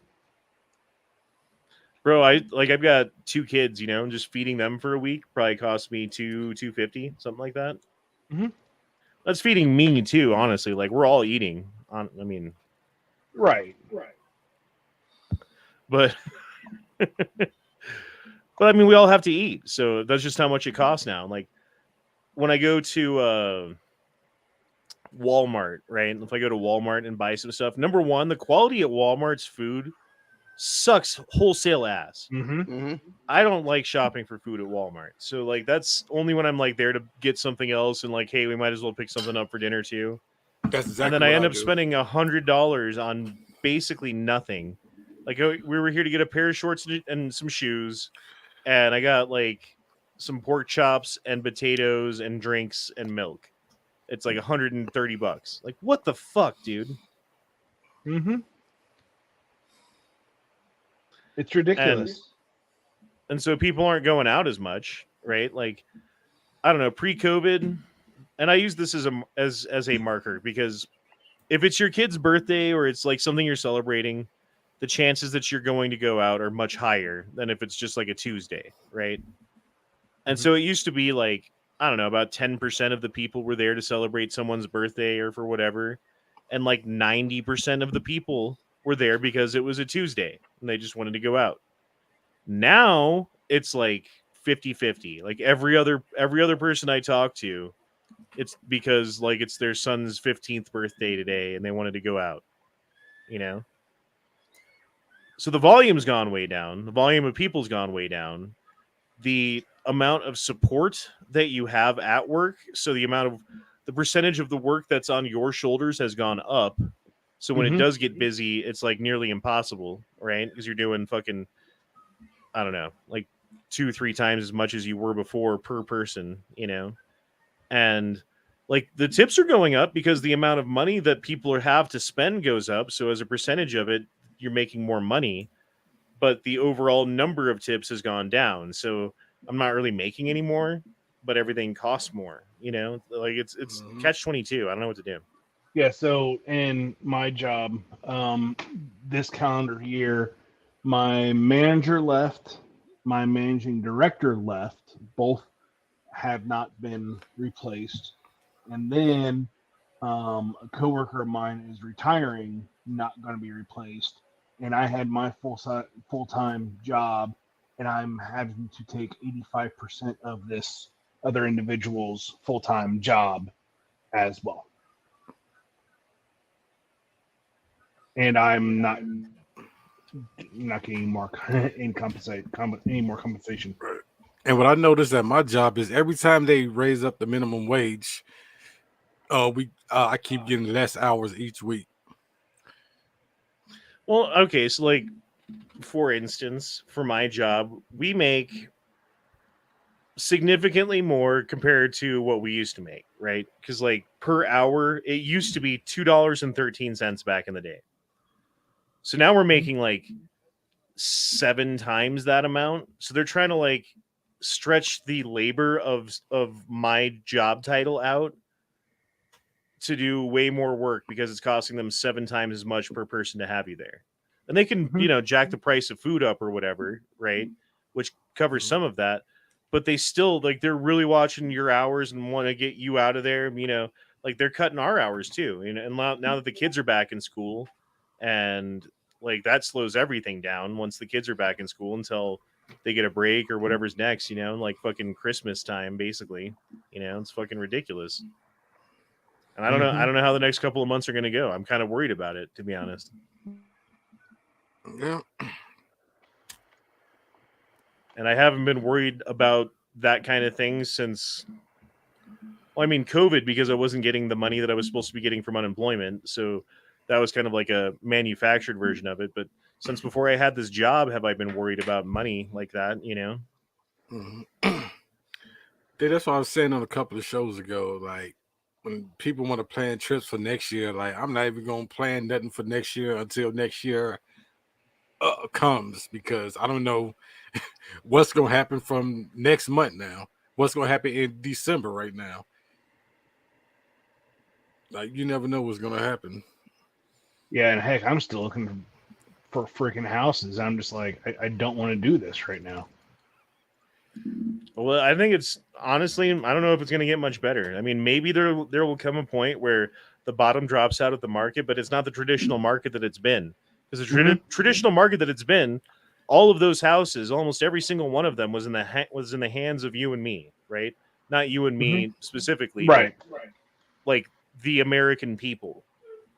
S2: bro. I've got 2 kids, you know, and just feeding them for a week probably cost me $250, something like that.
S3: Mm-hmm.
S2: That's feeding me too, honestly. Like we're all eating.
S3: Right.
S2: But. But I mean, we all have to eat, so that's just how much it costs now. Like when I go to Walmart, right? If I go to Walmart and buy some stuff, number one, the quality at Walmart's food sucks wholesale ass. I don't like shopping for food at Walmart, so like that's only when I'm like there to get something else and like, hey, we might as well pick something up for dinner too.
S4: That's exactly.
S2: And then I end up spending $100 on basically nothing. Like we were here to get a pair of shorts and some shoes. And I got like some pork chops and potatoes and drinks and milk. It's like $130. Like, what the fuck, dude?
S3: It's ridiculous.
S2: And so people aren't going out as much, right? Like, I don't know, pre-COVID, and I use this as a marker because if it's your kid's birthday or it's like something you're celebrating, the chances that you're going to go out are much higher than if it's just like a Tuesday, right? And so it used to be like, I don't know, about 10% of the people were there to celebrate someone's birthday or for whatever. And like 90% of the people were there because it was a Tuesday and they just wanted to go out. Now it's like 50-50. Like every other person I talk to, it's because like it's their son's 15th birthday today and they wanted to go out, you know? So the volume's gone way down. The volume of people's gone way down. The amount of support that you have at work, so the percentage of the work that's on your shoulders has gone up. So when it does get busy, it's like nearly impossible, right? Because you're doing fucking, I don't know, like 2-3 times as much as you were before per person, you know? And like the tips are going up because the amount of money that people have to spend goes up. So as a percentage of it, you're making more money, but the overall number of tips has gone down. So I'm not really making any more, but everything costs more, you know, like it's catch-22. I don't know what to do.
S3: Yeah. So in my job, this calendar year, my manager left, my managing director left, both have not been replaced. And then a coworker of mine is retiring, not going to be replaced. And I had my full-time job, and I'm having to take 85% of this other individual's full-time job as well. And I'm not getting more any more compensation.
S4: And what I noticed at my job is every time they raise up the minimum wage, I keep getting less hours each week.
S2: Well, okay, so like, for instance, for my job, we make significantly more compared to what we used to make, right? Because like per hour, it used to be $2.13 back in the day. So now we're making like 7 times that amount. So they're trying to like stretch the labor of my job title out to do way more work because it's costing them 7 times as much per person to have you there. And they can, jack the price of food up or whatever, right? Which covers some of that. But they still, like, they're really watching your hours and want to get you out of there. Like, they're cutting our hours too. And now that the kids are back in school, and like that slows everything down once the kids are back in school until they get a break or whatever's next, like fucking Christmas time, basically. It's fucking ridiculous. And I don't know how the next couple of months are going to go. I'm kind of worried about it, to be honest.
S4: Yeah.
S2: And I haven't been worried about that kind of thing since, COVID, because I wasn't getting the money that I was supposed to be getting from unemployment. So that was kind of like a manufactured version of it. But since before I had this job, have I been worried about money like that,
S4: Mm-hmm. Dude, that's what I was saying on a couple of shows ago. Like, when people want to plan trips for next year, like, I'm not even going to plan nothing for next year until next year comes, because I don't know what's going to happen from next month now. What's going to happen in December right now. Like, you never know what's going to happen.
S3: Yeah, and heck, I'm still looking for freaking houses. I'm just like, I don't want to do this right now.
S2: Well, I think it's honestly, I don't know if it's going to get much better. I mean, maybe there will come a point where the bottom drops out of the market, but it's not the traditional market that it's been. Because the traditional market that it's been, all of those houses, almost every single one of them was in the hands of you and me, right? Not you and me specifically,
S3: right?
S2: But like the American people.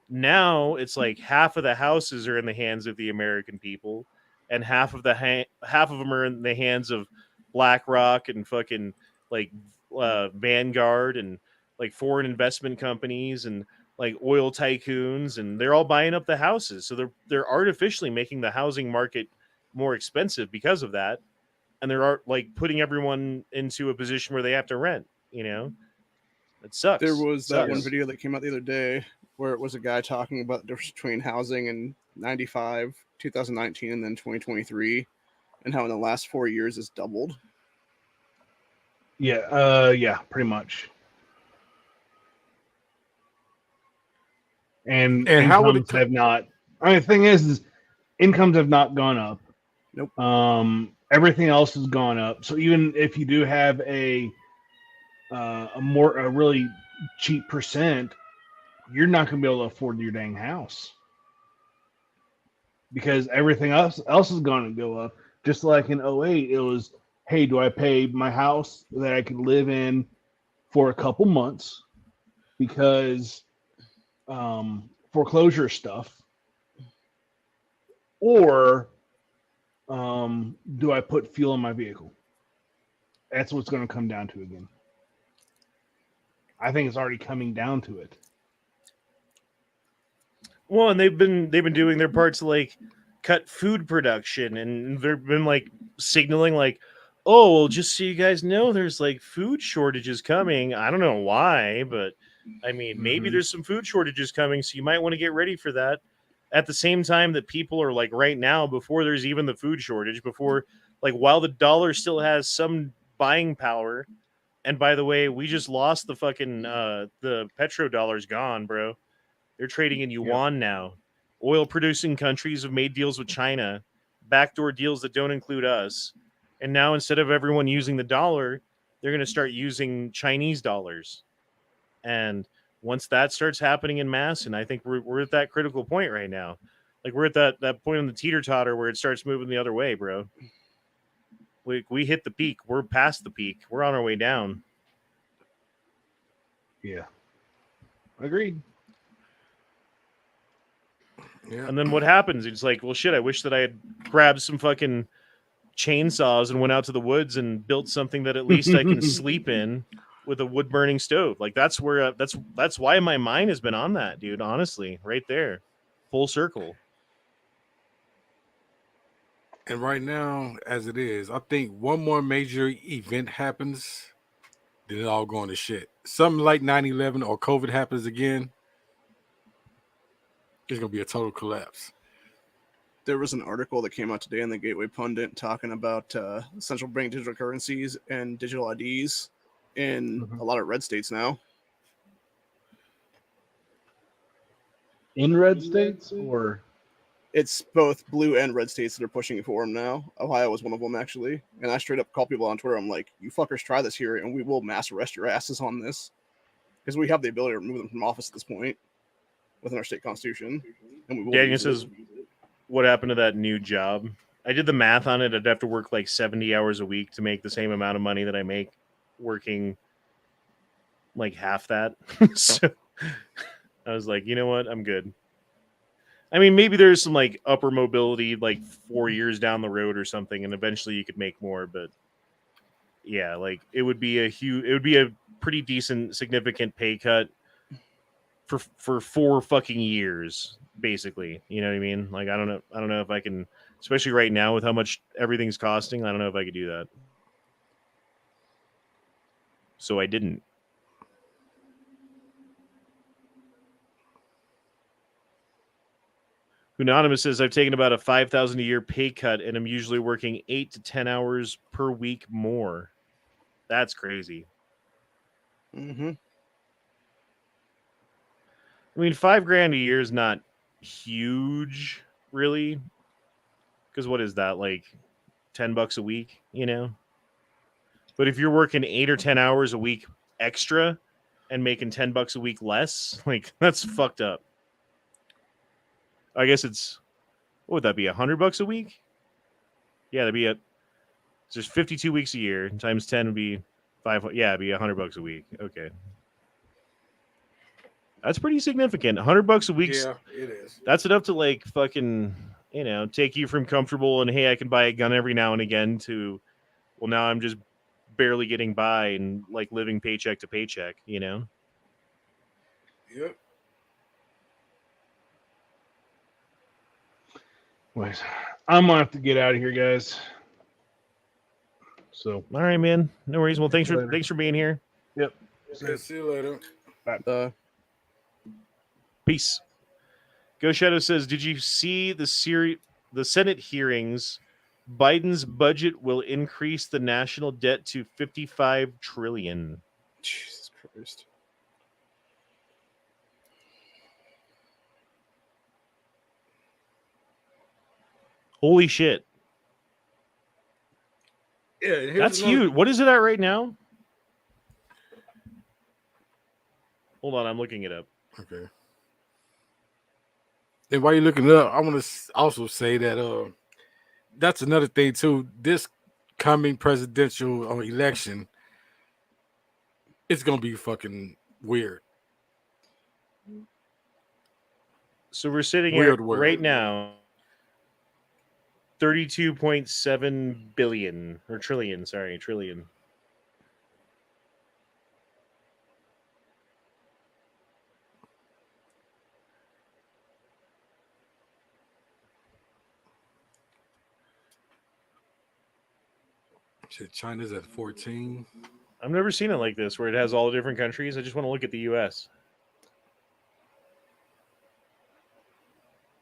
S2: Now it's like half of the houses are in the hands of the American people, and half of them are in the hands of BlackRock and fucking like Vanguard and like foreign investment companies and like oil tycoons, and they're all buying up the houses. So they're artificially making the housing market more expensive because of that, and they're like putting everyone into a position where they have to rent. It sucks.
S1: There was that one video that came out the other day where it was a guy talking about the difference between housing in 95, 2019, and then 2023, and how in the last 4 years it's doubled.
S3: Yeah, pretty much. And
S4: how would it
S3: have not? I mean, the thing is incomes have not gone up.
S1: Nope.
S3: Everything else has gone up. So even if you do have a really cheap percent, you're not going to be able to afford your dang house because everything else is going to go up. Just like in 08, it was, hey, do I pay my house that I can live in for a couple months because foreclosure stuff, or do I put fuel in my vehicle? That's what's going to come down to again. I think it's already coming down to it.
S2: Well, and they've been doing their part to like cut food production, and they've been like signaling like, oh, well, just so you guys know, there's like food shortages coming. I don't know why, but I mean, maybe there's some food shortages coming, so you might want to get ready for that. At the same time that people are like right now, before there's even the food shortage, before like while the dollar still has some buying power. And by the way, we just lost the fucking the petrodollar's gone, bro. They're trading in yuan now. Oil producing countries have made deals with China, backdoor deals that don't include us. And now instead of everyone using the dollar, they're going to start using Chinese dollars. And once that starts happening in mass, and I think we're at that critical point right now. Like we're at that point on the teeter-totter where it starts moving the other way, bro. We hit the peak. We're past the peak. We're on our way down.
S3: Yeah. Agreed.
S4: Yeah.
S2: And then what happens? It's like, well, shit, I wish that I had grabbed some fucking chainsaws and went out to the woods and built something that at least I can sleep in with a wood burning stove. Like that's where that's why my mind has been on that, dude. Honestly, right there, full circle.
S4: And right now, as it is, I think one more major event happens, then it all going to shit. Something like 9/11 or COVID happens again, it's gonna be a total collapse.
S1: There was an article that came out today in the Gateway Pundit talking about central bank digital currencies and digital IDs in a lot of red states now.
S3: In red states, or
S1: it's both blue and red states that are pushing it for them now. Ohio was one of them, actually. And I straight up call people on Twitter. I'm like, you fuckers try this here, and we will mass arrest your asses on this. Because we have the ability to remove them from office at this point within our state constitution. And we will.
S2: Daniel says, what happened to that new job? I did the math on it. I'd have to work like 70 hours a week to make the same amount of money that I make working like half that. So I was like, you know what? I'm good. I mean, maybe there's some like upper mobility, like 4 years down the road or something, and eventually you could make more. But yeah, like it would be a pretty decent, significant pay cut for 4 fucking years, basically. You know what I mean? Like I don't know if I can, especially right now with how much everything's costing. I don't know if I could do that. So I didn't. Anonymous says, I've taken about a $5,000 a year pay cut and I'm usually working 8 to 10 hours per week more. That's crazy.
S1: Mm-hmm.
S2: I mean, $5,000 a year is not huge, really. Because what is that, like $10 a week, you know? But if you're working 8 or 10 hours a week extra and making $10 a week less, like that's fucked up. I guess it's, what would that be, $100 a week? Yeah, that'd be there's 52 weeks a year times 10 would be 5. Yeah, it'd be $100 a week. Okay, that's pretty significant. $100 a week.
S4: Yeah, it is.
S2: That's enough to like fucking, you know, take you from comfortable and hey, I can buy a gun every now and again to, well, now I'm just barely getting by and like living paycheck to paycheck. You know.
S4: Yep.
S3: Wait, I'm gonna have to get out of here, guys. So,
S2: all right, man. No worries. Well, thanks for being here.
S3: Yep.
S4: Okay, see you later.
S3: Bye.
S2: Peace. Ghost Shadow says, "Did you see the Senate hearings? Biden's budget will increase the national debt to $55 trillion."
S1: Jesus Christ.
S2: Holy shit.
S4: Yeah,
S2: that's huge. What is it at right now? Hold on, I'm looking it up.
S4: Okay. And while you're looking it up, I want to also say that that's another thing too. This coming presidential election, it's gonna be fucking weird.
S2: So we're sitting here right now, 32.7 billion or trillion. Sorry, trillion.
S4: China's at 14.
S2: I've never seen it like this, where it has all the different countries. I just want to look at the U.S.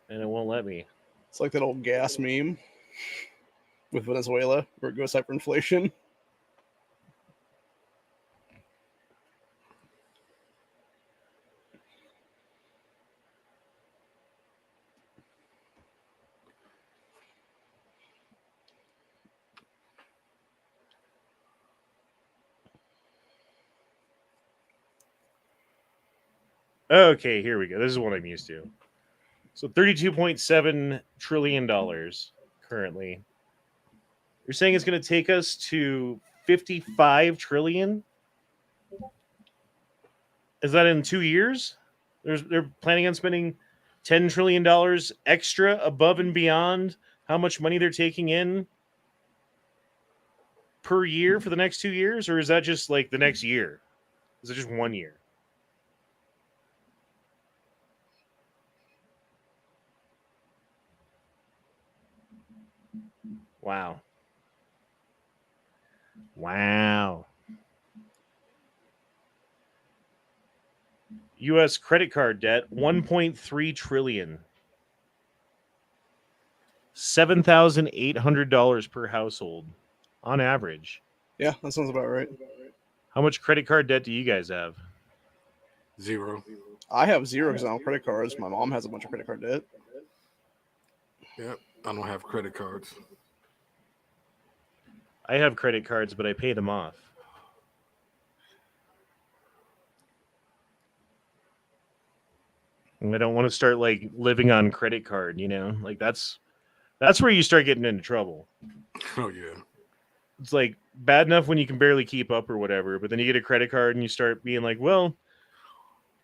S2: and it won't let me.
S1: It's like that old gas meme with Venezuela, where it goes hyperinflation.
S2: Okay, here we go. This is what I'm used to. So $32.7 trillion currently. You're saying it's going to take us to 55 trillion? Is that in 2 years? They're planning on spending $10 trillion extra above and beyond how much money they're taking in per year for the next 2 years? Or is that just like the next year? Is it just 1 year? Wow. Wow. U.S. credit card debt, 1.3 trillion. $7,800 per household on average.
S1: Yeah, that sounds about right.
S2: How much credit card debt do you guys have?
S4: 0.
S1: I have 0 because I don't have credit cards. My mom has a bunch of credit card debt.
S4: Yep. I don't have credit cards.
S2: I have credit cards, but I pay them off. And I don't want to start like living on credit card, you know? Like that's where you start getting into trouble.
S4: Oh yeah.
S2: It's like bad enough when you can barely keep up or whatever, but then you get a credit card and you start being like, well,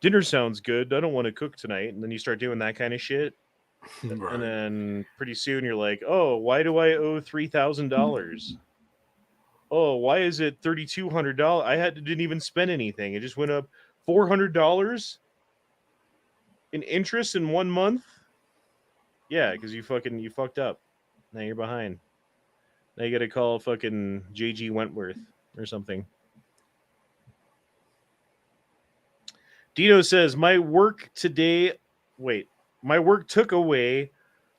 S2: dinner sounds good. I don't want to cook tonight. And then you start doing that kind of shit.
S4: Right.
S2: And then pretty soon you're like, oh, why do I owe $3,000? Oh, why is it $3,200? Didn't even spend anything. It just went up $400 in interest in 1 month. Yeah, because you fucked up. Now you're behind. Now you got to call fucking JG Wentworth or something. Dino says, my work took away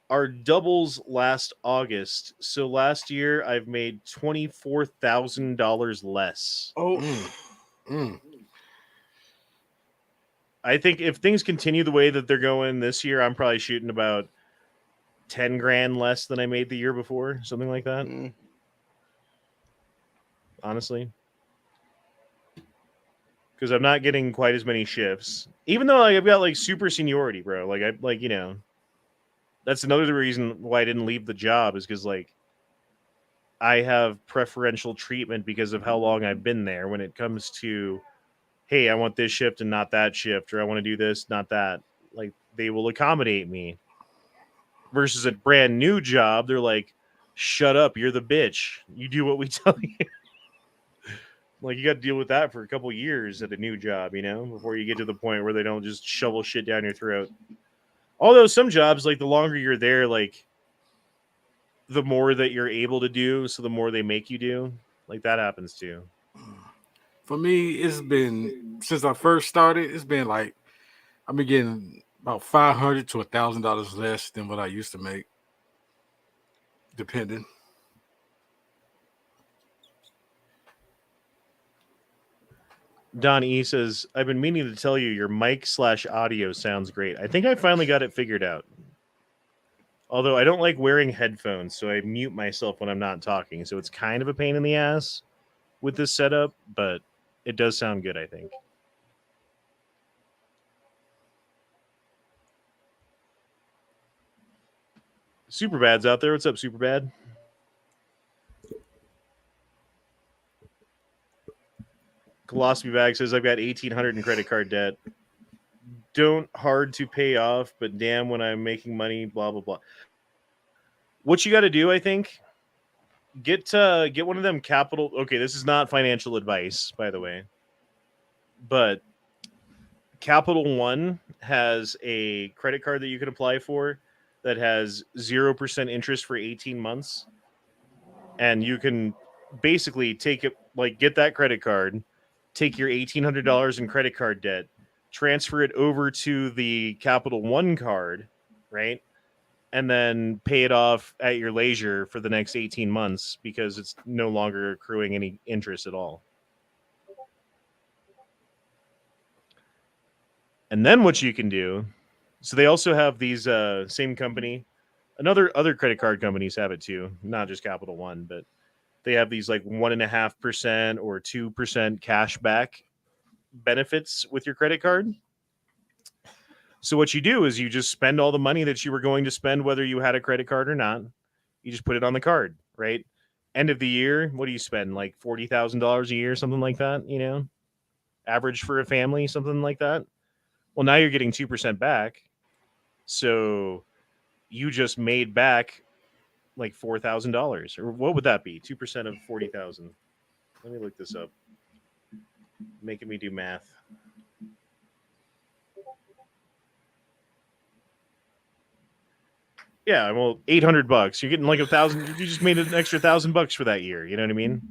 S2: our doubles last August. So last year I've made $24,000 less.
S1: Oh.
S2: I think if things continue the way that they're going this year, I'm probably shooting about 10 grand less than I made the year before, something like that. Honestly. Because I'm not getting quite as many shifts. Even though I've got like super seniority, bro. Like, you know, that's another reason why I didn't leave the job is because like I have preferential treatment because of how long I've been there when it comes to, hey, I want this shift and not that shift, or I want to do this, not that. Like they will accommodate me. Versus a brand new job, they're like, shut up, you're the bitch. You do what we tell you. Like you got to deal with that for a couple years at a new job, you know, before you get to the point where they don't just shovel shit down your throat. Although some jobs, like the longer you're there, like the more that you're able to do, so the more they make you do. Like that happens too.
S4: For me, it's been since I first started. It's been like I've been getting about $500 to $1,000 less than what I used to make, depending.
S2: Don E says, I've been meaning to tell you your mic/audio sounds great. I think I finally got it figured out. Although I don't like wearing headphones, so I mute myself when I'm not talking. So it's kind of a pain in the ass with this setup, but it does sound good, I think. Superbad's out there. What's up, Superbad? Philosophy Bag says, I've got $1,800 in credit card debt. Don't hard to pay off, but damn when I'm making money, blah, blah, blah. What you got to do, I think, get one of them capital. Okay, this is not financial advice, by the way. But Capital One has a credit card that you can apply for that has 0% interest for 18 months. And you can basically take it, like get that credit card, take your $1,800 in credit card debt, transfer it over to the Capital One card, right? And then pay it off at your leisure for the next 18 months because it's no longer accruing any interest at all. And then what you can do, so they also have these same company, other credit card companies have it too, not just Capital One, but they have these like 1.5% or 2% cash back benefits with your credit card. So what you do is you just spend all the money that you were going to spend, whether you had a credit card or not. You just put it on the card, right? End of the year, what do you spend? Like $40,000 a year, something like that, you know? Average for a family, something like that. Well, now you're getting 2% back. So you just made back like $4,000. Or what would that be? 2% of 40,000. Let me look this up. Making me do math. Yeah, well, $800. You're getting like $1,000. You just made an extra $1,000 for that year. You know what I mean?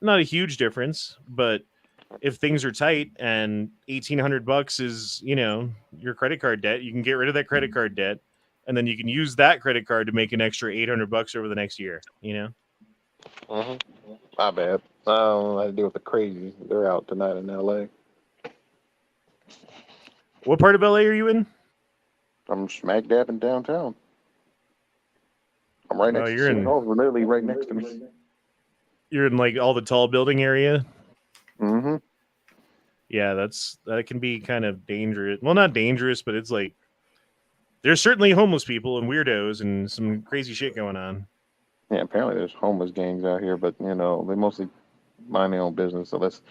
S2: Not a huge difference, but if things are tight and $1,800 is, you know, your credit card debt, you can get rid of that credit card debt and then you can use that credit card to make an extra $800 over the next year.
S5: My bad. I don't know how to deal with the crazies. They're out tonight in LA.
S2: What part of LA are you in?
S5: I'm smack dab in downtown. I'm right next to City Hall. We're literally right next to me.
S2: You're in like all the tall building area.
S5: Mm-hmm.
S2: Yeah, that can be kind of dangerous. Well, not dangerous, but it's like there's certainly homeless people and weirdos and some crazy shit going on.
S5: Yeah, apparently there's homeless gangs out here, but they mostly mind their own business. Unless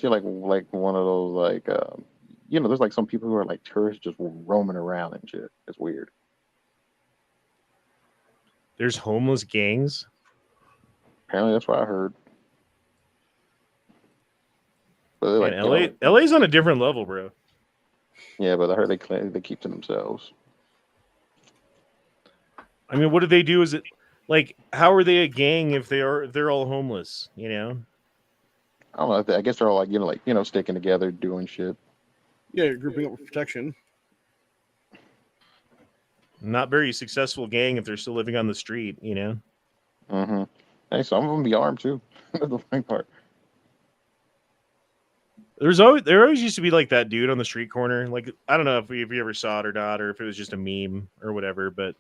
S5: you're like one of those like there's like some people who are like tourists just roaming around and shit. It's weird.
S2: There's homeless gangs.
S5: Apparently that's what I heard. But
S2: like, LA's on a different level, bro.
S5: Yeah, but I heard they keep to themselves.
S2: I mean, what do they do? Is it like how are they a gang if they're all homeless?
S5: I don't know. I guess they're all like sticking together, doing shit.
S1: Yeah, you're grouping up with protection.
S2: Not very successful gang if they're still living on the street.
S5: Mm-hmm. Hey, some of them be armed too. That's the funny part.
S2: There always used to be like that dude on the street corner. Like, I don't know if you ever saw it or not, or if it was just a meme or whatever, but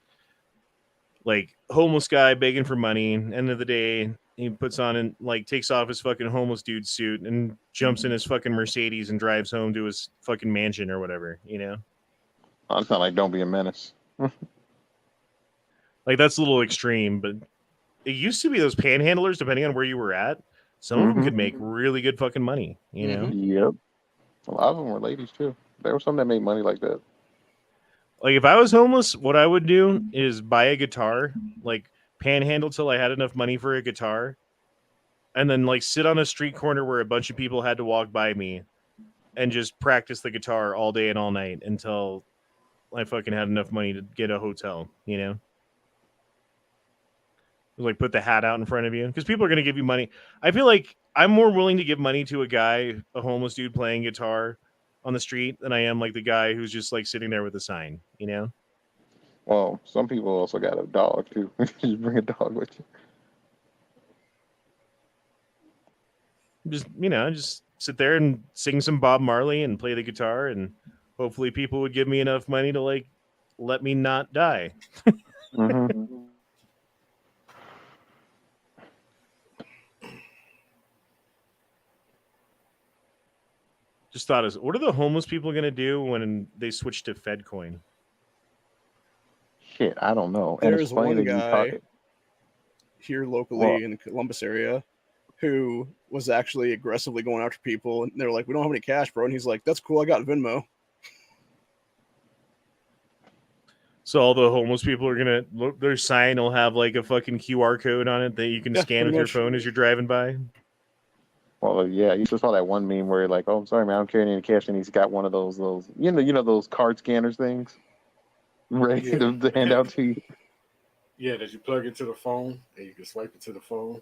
S2: like homeless guy begging for money. End of the day, he puts on and like takes off his fucking homeless dude suit and jumps in his fucking Mercedes and drives home to his fucking mansion or whatever,
S5: Oh, it's not like don't be a menace.
S2: Like that's a little extreme, but it used to be those panhandlers, depending on where you were at. Some of them could make really good fucking money,
S5: Yep. A lot of them were ladies too. There were some that made money like that.
S2: Like if I was homeless, what I would do is buy a guitar, like panhandle till I had enough money for a guitar, and then like sit on a street corner where a bunch of people had to walk by me and just practice the guitar all day and all night until I fucking had enough money to get a hotel, Like put the hat out in front of you because people are going to give you money. I feel like I'm more willing to give money to a homeless dude playing guitar on the street than I am like the guy who's just like sitting there with a sign,
S5: Well, some people also got a dog too. Just bring a dog with you.
S2: Just sit there and sing some Bob Marley and play the guitar, and hopefully people would give me enough money to like let me not die.
S5: Mm-hmm.
S2: Just thought, what are the homeless people going to do when they switch to FedCoin?
S5: Shit, I don't know.
S1: There's one guy here locally in the Columbus area who was actually aggressively going after people, and they're like, "We don't have any cash, bro." And he's like, "That's cool. I got Venmo."
S2: So all the homeless people are gonna look. Their sign will have like a fucking QR code on it that you can scan with your phone as you're driving by.
S5: Well, yeah, you just saw that one meme where you're like, "Oh, I'm sorry, man, I don't carry any cash," and he's got one of those those card scanners things ready to hand out to you.
S4: Yeah, that you plug into the phone and you can swipe it to the phone.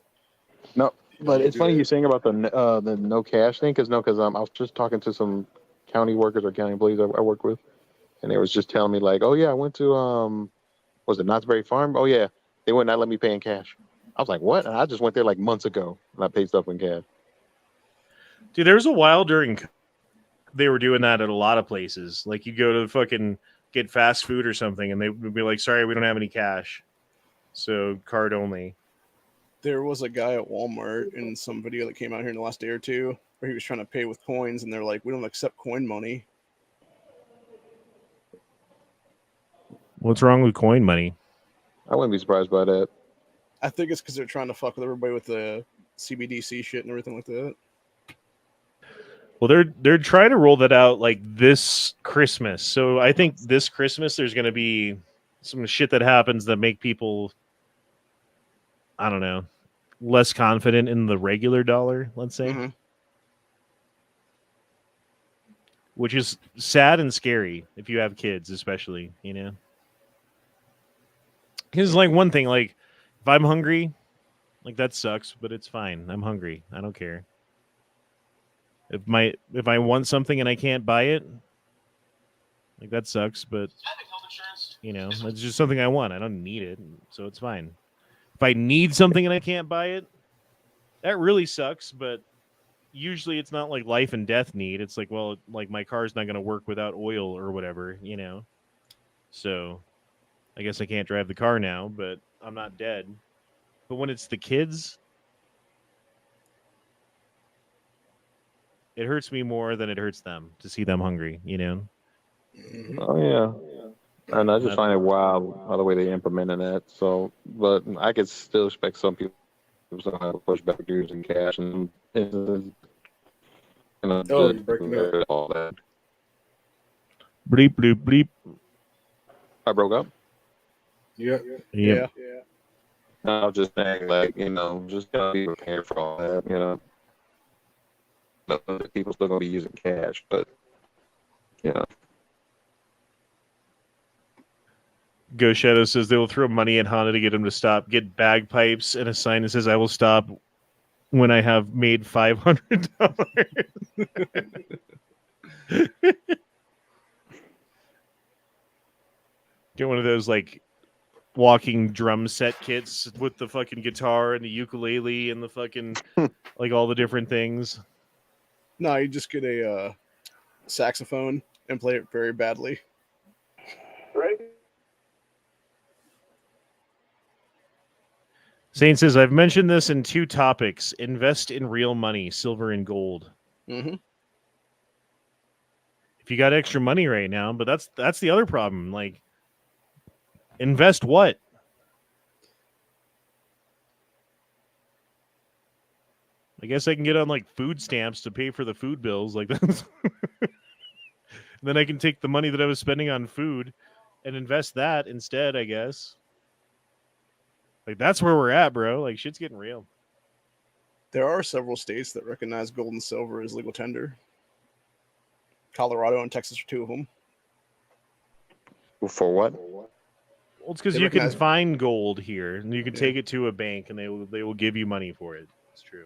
S5: No, but it's funny you're saying about the no cash thing because I was just talking to some county workers or county employees I work with, and they was just telling me like, "Oh yeah, I went to was it Knott's Berry Farm? Oh yeah, they would not let me pay in cash." I was like, "What?" And I just went there like months ago and I paid stuff in cash.
S2: Dude, there was a while during they were doing that at a lot of places. Like you go to fucking get fast food or something, and they would be like, "Sorry, we don't have any cash, so card only."
S1: There was a guy at Walmart in some video that came out here in the last day or two where he was trying to pay with coins, and they're like, "We don't accept coin money."
S2: What's wrong with coin money?
S5: I wouldn't be surprised by that.
S1: I think it's because they're trying to fuck with everybody with the CBDC shit and everything like that.
S2: Well, they're trying to roll that out like this Christmas. So I think this Christmas there's going to be some shit that happens that make people, I don't know, less confident in the regular dollar, let's say.
S1: Mm-hmm.
S2: Which is sad and scary if you have kids, especially, Because like one thing, like if I'm hungry, like that sucks, but it's fine. I'm hungry. I don't care. If I want something and I can't buy it, like that sucks, but You know, it's just something I want. I don't need it, so it's fine. If I need something and I can't buy it, that really sucks. But usually it's not like life and death need. It's like, well, like my car's not going to work without oil or whatever, you know. So I guess I can't drive the car now, but I'm not dead. But when it's the kids, it hurts me more than it hurts them to see them hungry, you know?
S5: Oh yeah. And I just find it wild by the way they implemented that. So, but I could still expect some people to have a pushback using cash and you know,
S1: Oh, you're breaking up.
S5: all that.
S2: Bleep, bleep, bleep.
S5: I broke up.
S4: Yeah.
S1: Yeah.
S5: I was just saying, like, you know, just gotta be prepared for all that. You know, people still gonna be using cash, but you know.
S2: Ghost Shadow says they will throw money at Honda to get him to stop. Get bagpipes and a sign that says, I will stop when I have made $500. Get one of those, like, walking drum set kits with the fucking guitar and the ukulele and the fucking, like, all the different things.
S1: No, you just get a saxophone and play it very badly.
S5: Right.
S2: Saint says, I've mentioned this in 2 topics. Invest in real money, silver and gold.
S1: Mm-hmm.
S2: If you got extra money right now, but that's the other problem. Like, invest what? I guess I can get on, like, food stamps to pay for the food bills. Like, that's then I can take the money that I was spending on food and invest that instead, I guess. Like, that's where we're at, bro. Like, shit's getting real.
S1: There are several states that recognize gold and silver as legal tender. Colorado and Texas are 2 of them.
S5: For what?
S2: Well, it's because
S1: They
S2: you can
S1: recognize-
S2: find gold here, and you can
S1: Yeah.
S2: take it to a bank, and they will give you money for it. It's true.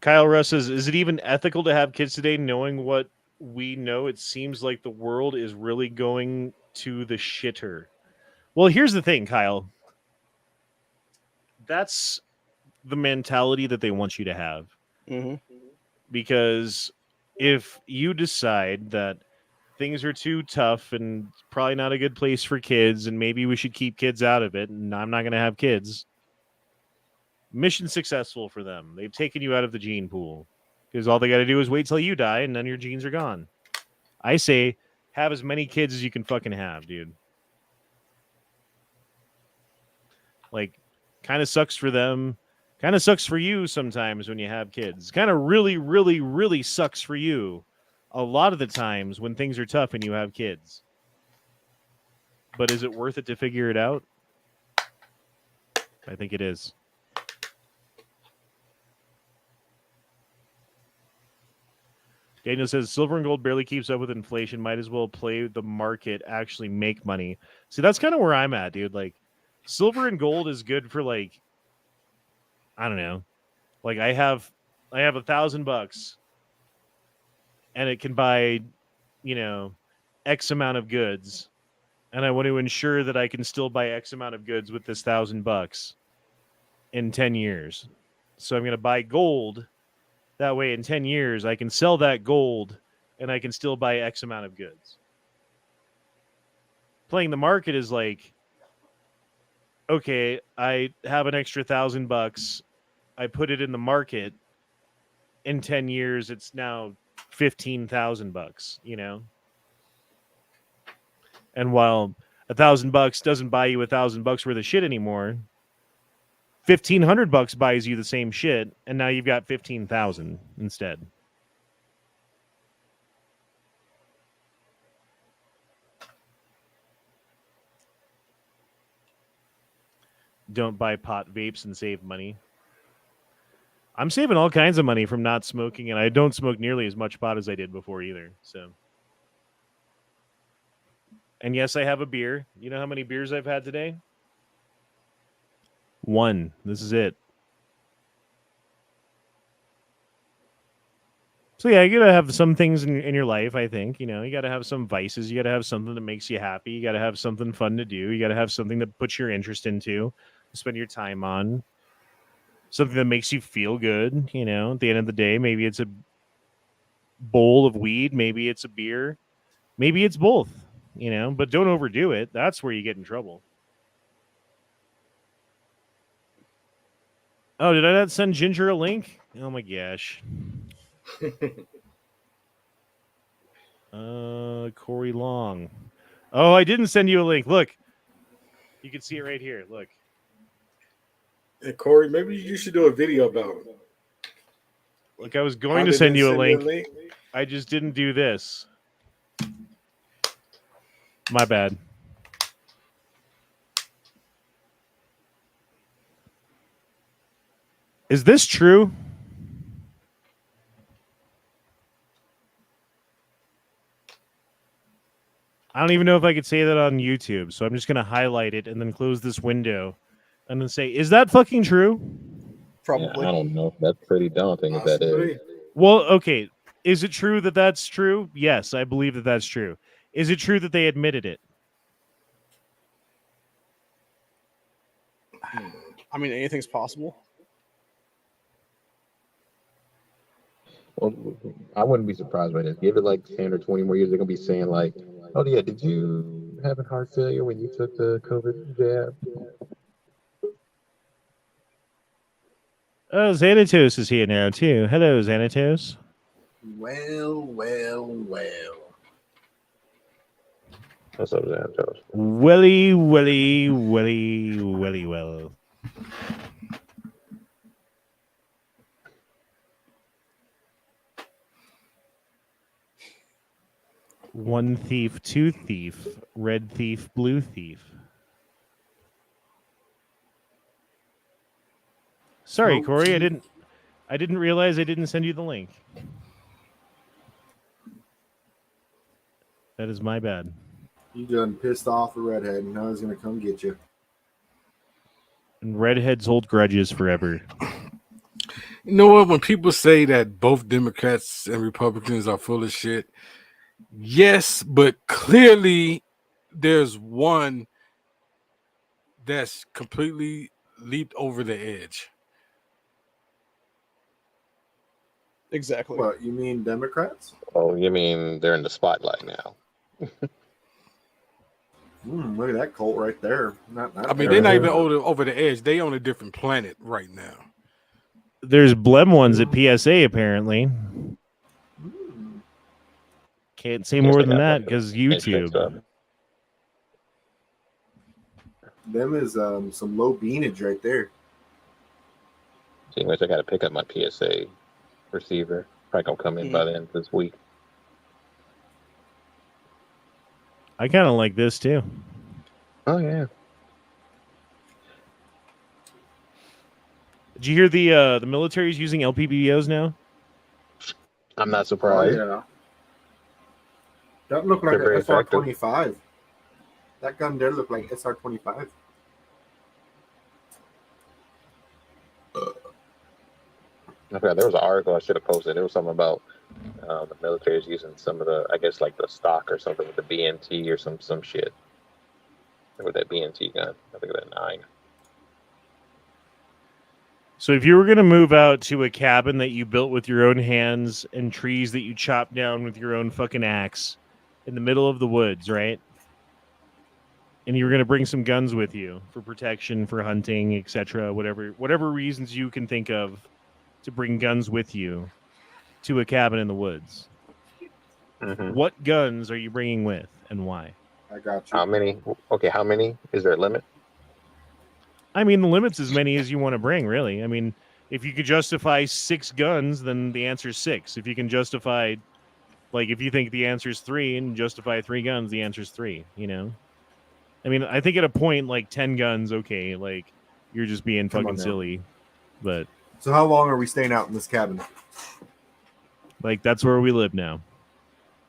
S2: Kyle Russ says, is it even ethical to have kids today knowing what we know? It seems like the world is really going to the shitter. Well, here's the thing, Kyle. That's the mentality that they want you to have.
S1: Mm-hmm.
S2: Because if you decide that things are too tough and probably not a good place for kids and maybe we should keep kids out of it and I'm not going to have kids, mission successful for them. They've taken you out of the gene pool because all they got to do is wait till you die and then your genes are gone. I say have as many kids as you can fucking have, dude. Like, kind of sucks for them. Kind of sucks for you sometimes when you have kids. Kind of really, really, really sucks for you a lot of the times when things are tough and you have kids. But is it worth it to figure it out? I think it is. Daniel says, silver and gold barely keeps up with inflation. Might as well play the market, actually make money. See, that's kind of where I'm at, dude. Like, silver and gold is good for, like, I don't know. Like, I have $1,000 and it can buy, you know, X amount of goods. And I want to ensure that I can still buy X amount of goods with this $1,000 in 10 years. So I'm going to buy gold. That way in 10 years, I can sell that gold and I can still buy X amount of goods. Playing the market is like, okay, I have an extra $1,000. I put it in the market. In 10 years, it's now $15,000, you know? And while $1,000 doesn't buy you $1,000 worth of shit anymore, $1,500 buys you the same shit, and now you've got 15,000 instead. Don't buy pot vapes and save money. I'm saving all kinds of money from not smoking, and I don't smoke nearly as much pot as I did before either. So, and yes, I have a beer. You know how many beers I've had today? 1. This is it. So yeah, you gotta have some things in your life. I think you gotta have some vices. You gotta have something that makes you happy. You gotta have something fun to do. You gotta have something that puts your interest into, to spend your time on. Something that makes you feel good. At the end of the day, maybe it's a bowl of weed. Maybe it's a beer. Maybe it's both. But don't overdo it. That's where you get in trouble. Oh, did I not send Ginger a link? Oh my gosh. Corey Long. Oh, I didn't send you a link. Look. You can see it right here. Look.
S4: Hey, Corey, maybe you should do a video about it.
S2: Look, I was going to send you a link. I just didn't do this. My bad. Is this true? I don't even know if I could say that on YouTube, so I'm just going to highlight it and then close this window and then say, is that fucking true?
S1: Probably.
S5: Yeah, I don't know. That's pretty daunting if that is.
S2: Well, okay. Is it true that that's true? Yes, I believe that that's true. Is it true that they admitted it?
S1: I mean, anything's possible.
S5: Well, I wouldn't be surprised by this. Give it like 10 or 20 more years, they're going to be saying like, oh yeah, did you have a heart failure when you took the COVID jab?
S2: Oh, Xanatos is here now, too. Hello, Xanatos.
S6: Well.
S5: What's up, Xanatos?
S2: Well. 1 thief, 2 thief, red thief, blue thief. Sorry, Corey, I didn't realize I didn't send you the link. That is my bad.
S6: You done pissed off a redhead, and now he's gonna come get you.
S2: And redheads hold grudges forever.
S4: You know what? When people say that both Democrats and Republicans are full of shit, yes, but clearly there's one that's completely leaped over the edge.
S1: Exactly.
S6: What, you mean Democrats?
S5: Oh, you mean they're in the spotlight now?
S6: Look at that cult right there.
S4: I mean, they're not even over the edge. They on a different planet right now.
S2: There's blem ones at PSA, apparently. Can't say more than that because YouTube.
S6: Them is some low beanage right there.
S5: See, which I got to pick up my PSA receiver. Probably gonna come in by the end of this week.
S2: I kind of like this too.
S5: Oh yeah.
S2: Did you hear the military's using LPBOs now?
S5: I'm not surprised.
S6: Oh, yeah. That looked like an SR-25. That gun there looked like SR-25.
S5: I forgot there was an article I should have posted. It was something about the military is using some of the, I guess, like the stock or something with the BNT or some shit. With that BNT gun, I think that 9.
S2: So if you were going to move out to a cabin that you built with your own hands and trees that you chopped down with your own fucking axe in the middle of the woods, right? And you were going to bring some guns with you for protection, for hunting, etc., whatever reasons you can think of to bring guns with you to a cabin in the woods.
S5: Mm-hmm.
S2: What guns are you bringing with and why?
S6: I got you.
S5: How many? Okay, how many? Is there a limit?
S2: I mean, the limit's as many as you want to bring, really. I mean, if you could justify 6 guns, then the answer is 6. If you can justify, like, if you think the answer is 3 and justify 3 guns, the answer is 3, you know? I mean, I think at a point, like, 10 guns, okay, like, you're just being fucking silly. But
S6: so how long are we staying out in this cabin?
S2: Like, that's where we live now.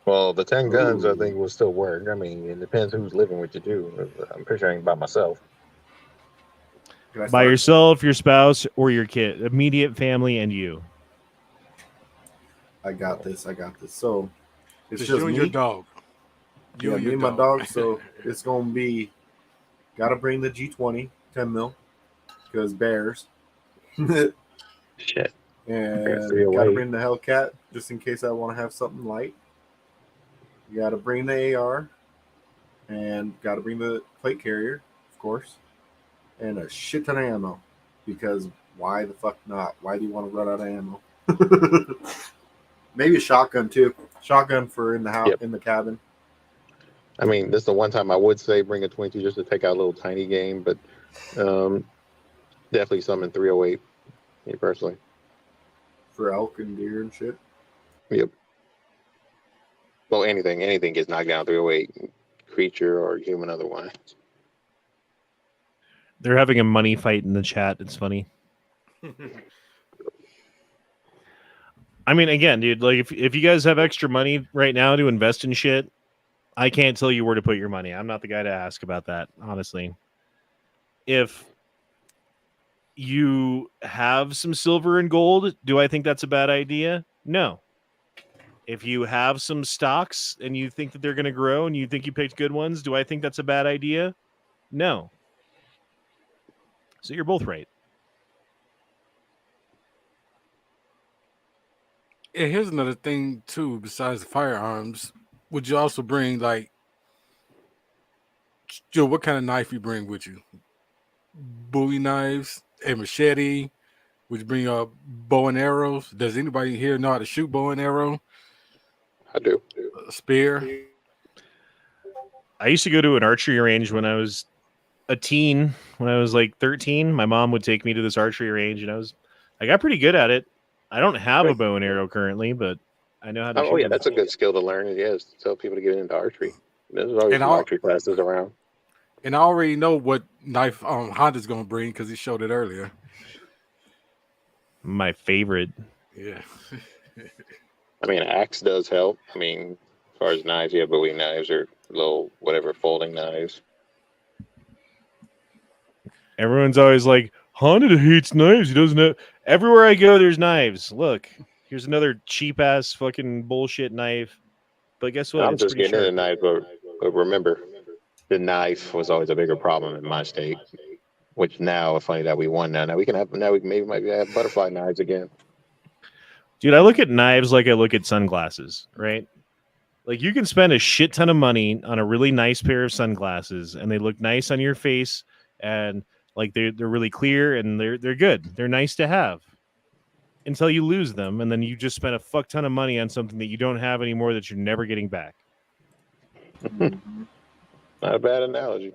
S5: Well, the 10 guns, I think, will still work. I mean, it depends who's living with you, too. I'm pretty sure I ain't by myself.
S2: By yourself, your spouse, or your kid. Immediate family and you.
S6: I got this. So it's
S4: Just
S6: just
S4: you and
S6: me.
S4: your dog.
S6: Yeah, me and my dog. So it's gonna be. Gotta bring the G20 10 mil because bears.
S5: Shit.
S6: And gotta bring the Hellcat just in case I want to have something light. You gotta bring the AR, and gotta bring the plate carrier, of course, and a shit ton of ammo. Because why the fuck not? Why do you want to run out of ammo? Maybe a shotgun too. Shotgun for in the house, in the cabin.
S5: I mean, this is the one time I would say bring a 22 just to take out a little tiny game, but definitely some in 308. Me personally.
S6: For elk and deer and shit.
S5: Yep. Well, anything gets knocked down 308, creature or human otherwise.
S2: They're having a money fight in the chat. It's funny. I mean, again, dude, like if you guys have extra money right now to invest in shit, I can't tell you where to put your money. I'm not the guy to ask about that, honestly. If you have some silver and gold, do I think that's a bad idea? No. If you have some stocks and you think that they're going to grow and you think you picked good ones, do I think that's a bad idea? No. So you're both right.
S4: And here's another thing too. Besides the firearms, would you also bring like, Joe? What kind of knife you bring with you? Bowie knives, a machete. Would you bring bow and arrows? Does anybody here know how to shoot bow and arrow?
S5: I do.
S4: A spear.
S2: I used to go to an archery range when I was a teen. When I was like 13, my mom would take me to this archery range, and I got pretty good at it. I don't have a bow and arrow currently, but I know how to shoot.
S5: Oh yeah, that's a good skill to learn. Yes, to tell people to get into archery. There's always some archery classes around.
S4: And I already know what knife Honda's gonna bring because he showed it earlier.
S2: My favorite.
S4: Yeah.
S5: I mean, an axe does help. I mean, as far as knives, yeah, Bowie knives or little whatever folding knives.
S2: Everyone's always like, Honda hates knives. He doesn't know. Everywhere I go, there's knives. Look, here's another cheap ass fucking bullshit knife. But guess what?
S5: I'm just getting into knives, but remember, the knife was always a bigger problem in my state. Which now, it's funny that we won. Now we maybe might have butterfly knives again.
S2: Dude, I look at knives like I look at sunglasses, right? Like you can spend a shit ton of money on a really nice pair of sunglasses, and they look nice on your face, and like they're really clear and they're good. They're nice to have until you lose them, and then you just spend a fuck ton of money on something that you don't have anymore that you're never getting back.
S5: Not a bad analogy.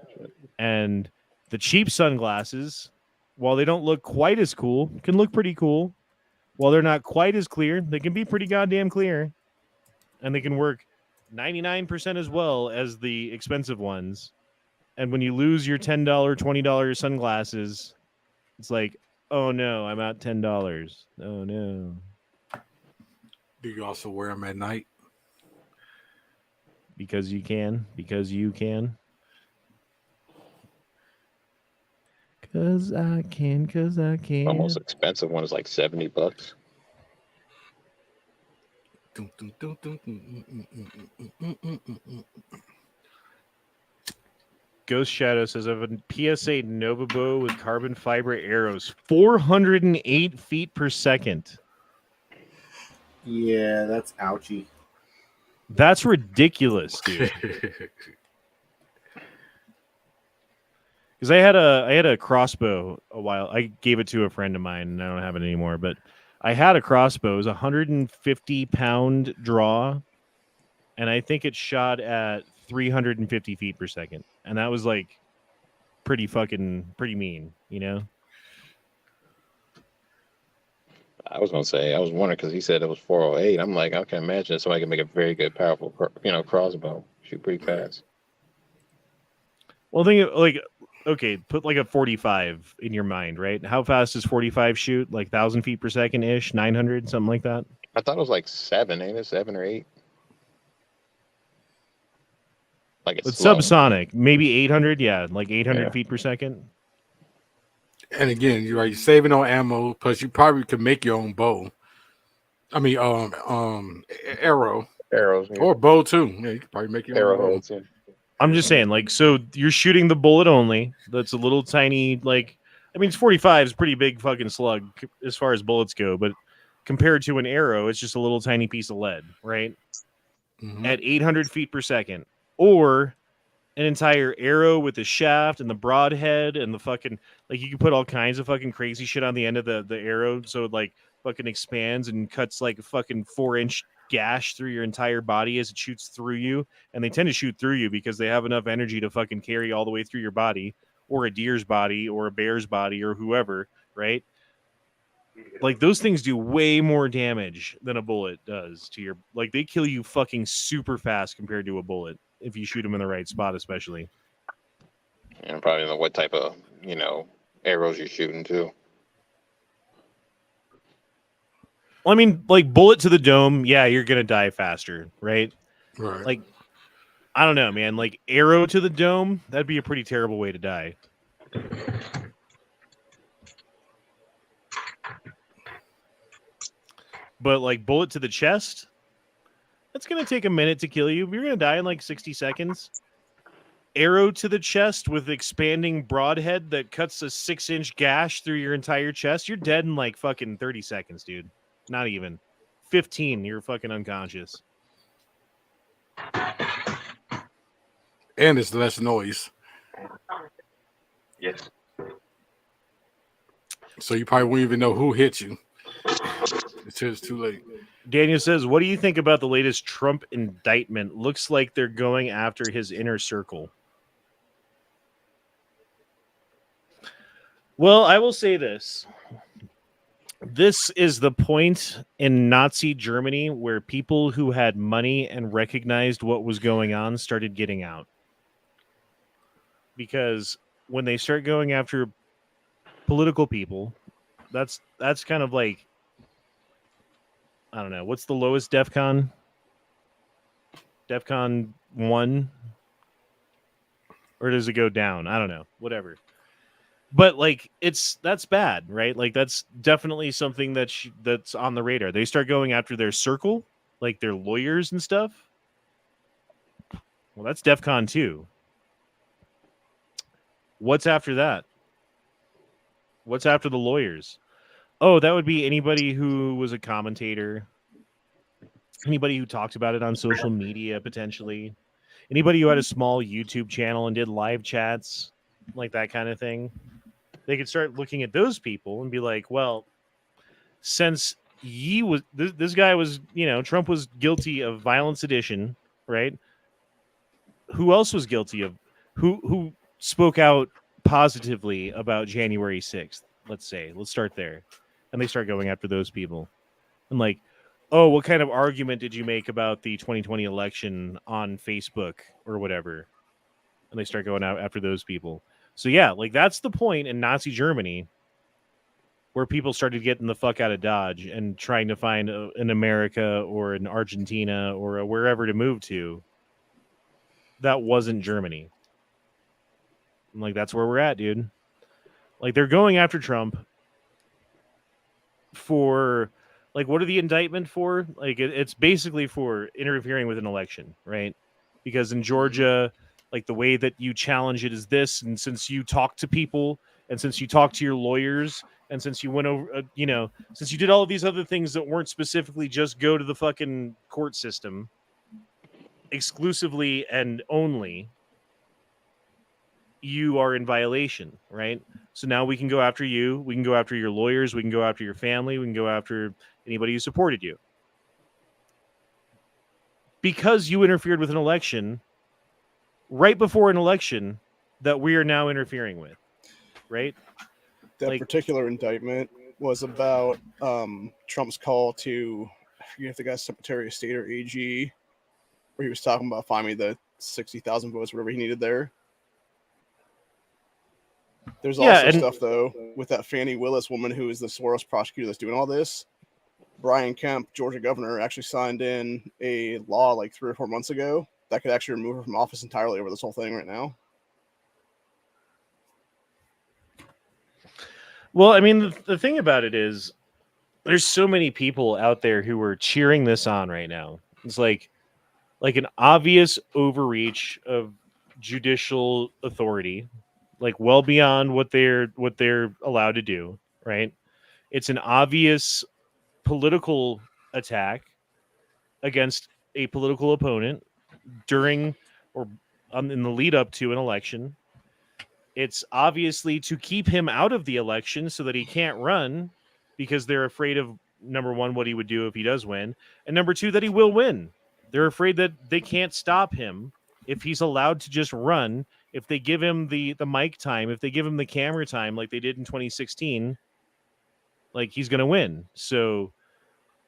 S2: And the cheap sunglasses, while they don't look quite as cool, can look pretty cool. While they're not quite as clear, they can be pretty goddamn clear. And they can work 99% as well as the expensive ones. And when you lose your $10, $20 sunglasses, it's like, oh no, I'm out $10. Oh no.
S4: Do you also wear them at night?
S2: Because you can. Because you can. Because I can. Because I can.
S5: The most expensive one is like $70.
S2: Ghost Shadow says I have a PSA Nova bow with carbon fiber arrows, 408 feet per second.
S6: Yeah, that's ouchy.
S2: That's ridiculous, dude. Because I had a crossbow a while. I gave it to a friend of mine, and I don't have it anymore. But I had a crossbow. It was a 150-pound draw, and I think it shot at 350 feet per second, and that was like pretty mean, you know.
S5: I was gonna say, I was wondering because he said it was 408. I'm like, I can imagine somebody can make a very good, powerful, crossbow, shoot pretty fast.
S2: Well, think of, like, okay, put like a 45 in your mind, right? How fast does 45 shoot? Like 1,000 feet per second ish, 900, something like that.
S5: I thought it was like 7, ain't it? 7 or 8. Like it's
S2: subsonic, maybe 800, yeah, like 800 feet per second.
S4: And again, you're saving on ammo. Plus, you probably could make your own bow. I mean, arrow
S5: Arrows, yeah.
S4: or bow too. Yeah, you could probably make your own bow.
S5: Arrowheads. Yeah.
S2: I'm just saying, like, so you're shooting the bullet only. That's a little tiny, like, I mean, it's 45 is pretty big fucking slug as far as bullets go, but compared to an arrow, it's just a little tiny piece of lead, right?
S4: Mhm.
S2: At 800 feet per second, or an entire arrow with the shaft and the broadhead and the fucking, like, you can put all kinds of fucking crazy shit on the end of the arrow, so it like fucking expands and cuts like a fucking 4-inch gash through your entire body as it shoots through you. And they tend to shoot through you because they have enough energy to fucking carry all the way through your body, or a deer's body, or a bear's body, or whoever, right? Like, those things do way more damage than a bullet does to your, like, they kill you fucking super fast compared to a bullet if you shoot them in the right spot, especially.
S5: And probably know what type of arrows you're shooting too.
S2: Well, I mean, like, bullet to the dome, yeah, you're gonna die faster, right?
S4: Right.
S2: Like, I don't know, man. Like, arrow to the dome, that'd be a pretty terrible way to die. But like, bullet to the chest, that's gonna take a minute to kill you. You're gonna die in like 60 seconds. Arrow to the chest with expanding broadhead that cuts a 6-inch gash through your entire chest, you're dead in like fucking 30 seconds, dude. Not even 15. You're fucking unconscious.
S4: And it's less noise.
S5: Yes.
S4: So you probably won't even know who hit you. It's too late.
S2: Daniel says, what do you think about the latest Trump indictment? Looks like they're going after his inner circle. Well, I will say this. This is the point in Nazi Germany where people who had money and recognized what was going on started getting out. Because when they start going after political people, that's kind of like, I don't know, what's the lowest DEFCON? DEFCON 1? Or does it go down? I don't know. Whatever. But like, that's bad, right? Like, that's definitely something that's on the radar. They start going after their circle, like their lawyers and stuff. Well, that's DEFCON 2. What's after that? What's after the lawyers? Oh, that would be anybody who was a commentator, anybody who talked about it on social media, potentially, anybody who had a small YouTube channel and did live chats, like that kind of thing. They could start looking at those people and be like, well, since this guy was, Trump was guilty of violent sedition, right? Who else was guilty of, who spoke out positively about January 6th? Let's start there. And they start going after those people. And like, oh, what kind of argument did you make about the 2020 election on Facebook or whatever? And they start going out after those people. So yeah, like, that's the point in Nazi Germany where people started getting the fuck out of Dodge and trying to find an America or an Argentina or wherever to move to. That wasn't Germany. And like, that's where we're at, dude. Like, they're going after Trump for, like, what are the indictment for? Like, it's basically for interfering with an election, right? Because in Georgia, like, the way that you challenge it is this, and since you talk to people, and since you talk to your lawyers, and since you went over, since you did all of these other things that weren't specifically just go to the fucking court system exclusively and only, you are in violation, right? So now we can go after you. We can go after your lawyers. We can go after your family. We can go after anybody who supported you. Because you interfered with an election right before an election that we are now interfering with, right?
S1: That particular indictment was about Trump's call to, I forget if the guy's Secretary of State or AG, where he was talking about finding the 60,000 votes, whatever he needed there. There's also stuff, though, with that Fannie Willis woman who is the Soros prosecutor that's doing all this. Brian Kemp, Georgia governor, actually signed in a law like 3 or 4 months ago that could actually remove her from office entirely over this whole thing right now.
S2: Well, I mean, the thing about it is, there's so many people out there who are cheering this on right now. It's like an obvious overreach of judicial authority, like well beyond what they're allowed to do, right? It's an obvious political attack against a political opponent during or in the lead up to an election. It's obviously to keep him out of the election so that he can't run because they're afraid of, number one, what he would do if he does win, and number two, that he will win. They're afraid that they can't stop him if he's allowed to just run. If they give him the mic time, if they give him the camera time like they did in 2016, like, he's going to win. So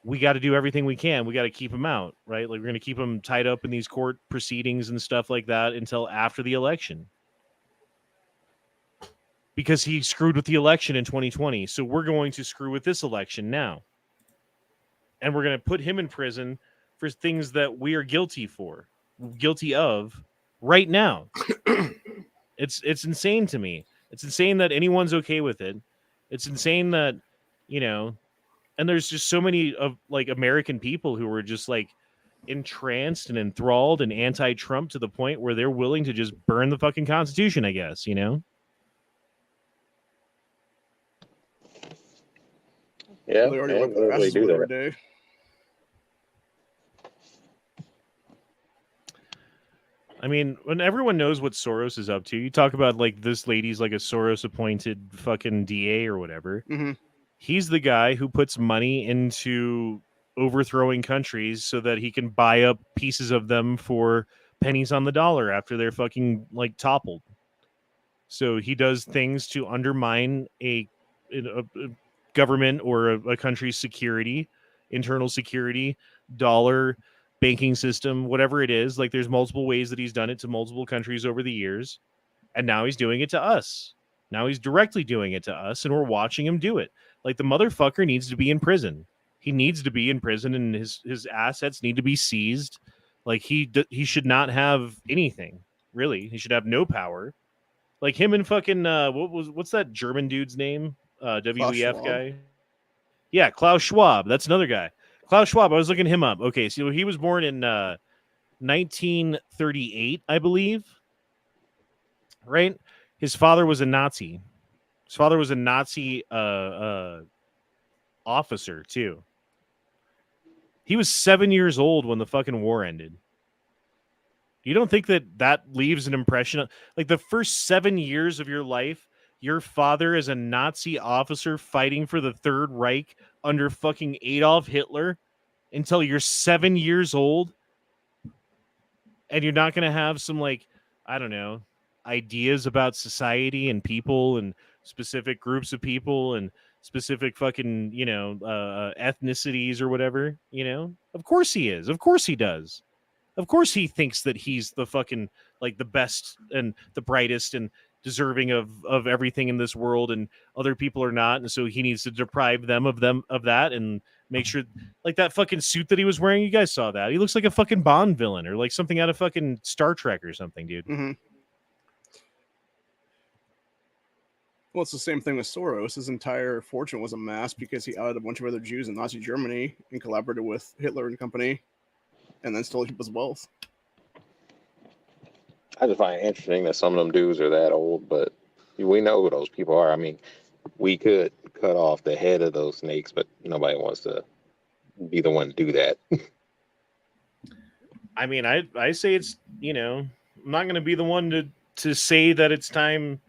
S2: we got to do everything we can. We got to keep him out, right? Like, we're going to keep him tied up in these court proceedings and stuff like that until after the election. Because he screwed with the election in 2020. So we're going to screw with this election now. And we're going to put him in prison for things that we are guilty of right now. It's insane to me. It's insane that anyone's okay with it. It's insane that, and there's just so many of like American people who are just like entranced and enthralled and anti-Trump to the point where they're willing to just burn the fucking Constitution, I guess,
S5: Yeah,
S1: they already whip their
S5: they
S1: asses
S5: do
S1: with
S5: that.
S1: every day.
S2: I mean, when everyone knows what Soros is up to, you talk about like this lady's like a Soros appointed fucking DA or whatever.
S1: Mm-hmm.
S2: He's the guy who puts money into overthrowing countries so that he can buy up pieces of them for pennies on the dollar after they're fucking like toppled. So he does things to undermine a government or a country's security, internal security, dollar, banking system, whatever it is. Like, there's multiple ways that he's done it to multiple countries over the years, and now he's doing it to us. Now he's directly doing it to us, and we're watching him do it. Like, the motherfucker needs to be in prison. He needs to be in prison, and his assets need to be seized. Like, he should not have anything, really. He should have no power. Like, him and fucking what's that German dude's name? WEF guy. Yeah, Klaus Schwab. That's another guy. Klaus Schwab. I was looking him up. Okay, so he was born in 1938, I believe. Right? His father was a Nazi. His father was a Nazi officer too. He was 7 years old when the fucking war ended. You don't think that leaves an impression? Like, the first 7 years of your life, your father is a Nazi officer fighting for the Third Reich under fucking Adolf Hitler until you're 7 years old, and you're not going to have some, like, I don't know, ideas about society and people and specific groups of people and specific fucking, ethnicities or whatever, Of course he is. Of course he does. Of course he thinks that he's the fucking, like, the best and the brightest and deserving of everything in this world, and other people are not, and so he needs to deprive them of that and make sure, like, that fucking suit that he was wearing, you guys saw that. He looks like a fucking Bond villain or like something out of fucking Star Trek or something, dude.
S1: Mm-hmm. Well, it's the same thing with Soros. His entire fortune was amassed because he outed a bunch of other Jews in Nazi Germany and collaborated with Hitler and company, and then stole people's wealth.
S5: I just find it interesting that some of them dudes are that old, but we know who those people are. I mean, we could cut off the head of those snakes, but nobody wants to be the one to do that.
S2: I mean, I say it's, I'm not going to be the one to say that it's time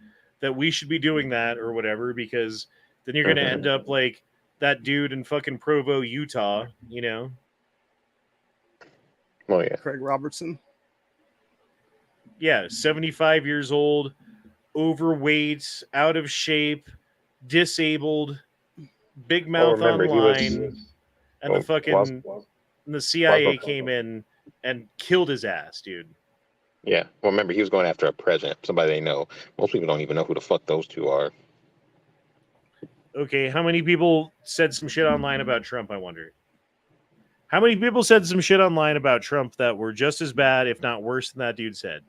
S2: that we should be doing that or whatever, because then you're going to end up like that dude in fucking Provo, Utah,
S5: Oh, yeah.
S1: Craig Robertson.
S2: Yeah, 75 years old, overweight, out of shape, disabled, big mouth online, and the CIA came in and killed his ass, dude.
S5: Yeah, well, remember, he was going after a president, somebody they know. Most people don't even know who the fuck those two are.
S2: Okay, how many people said some shit online about Trump, I wonder? How many people said some shit online about Trump that were just as bad, if not worse, than that dude said?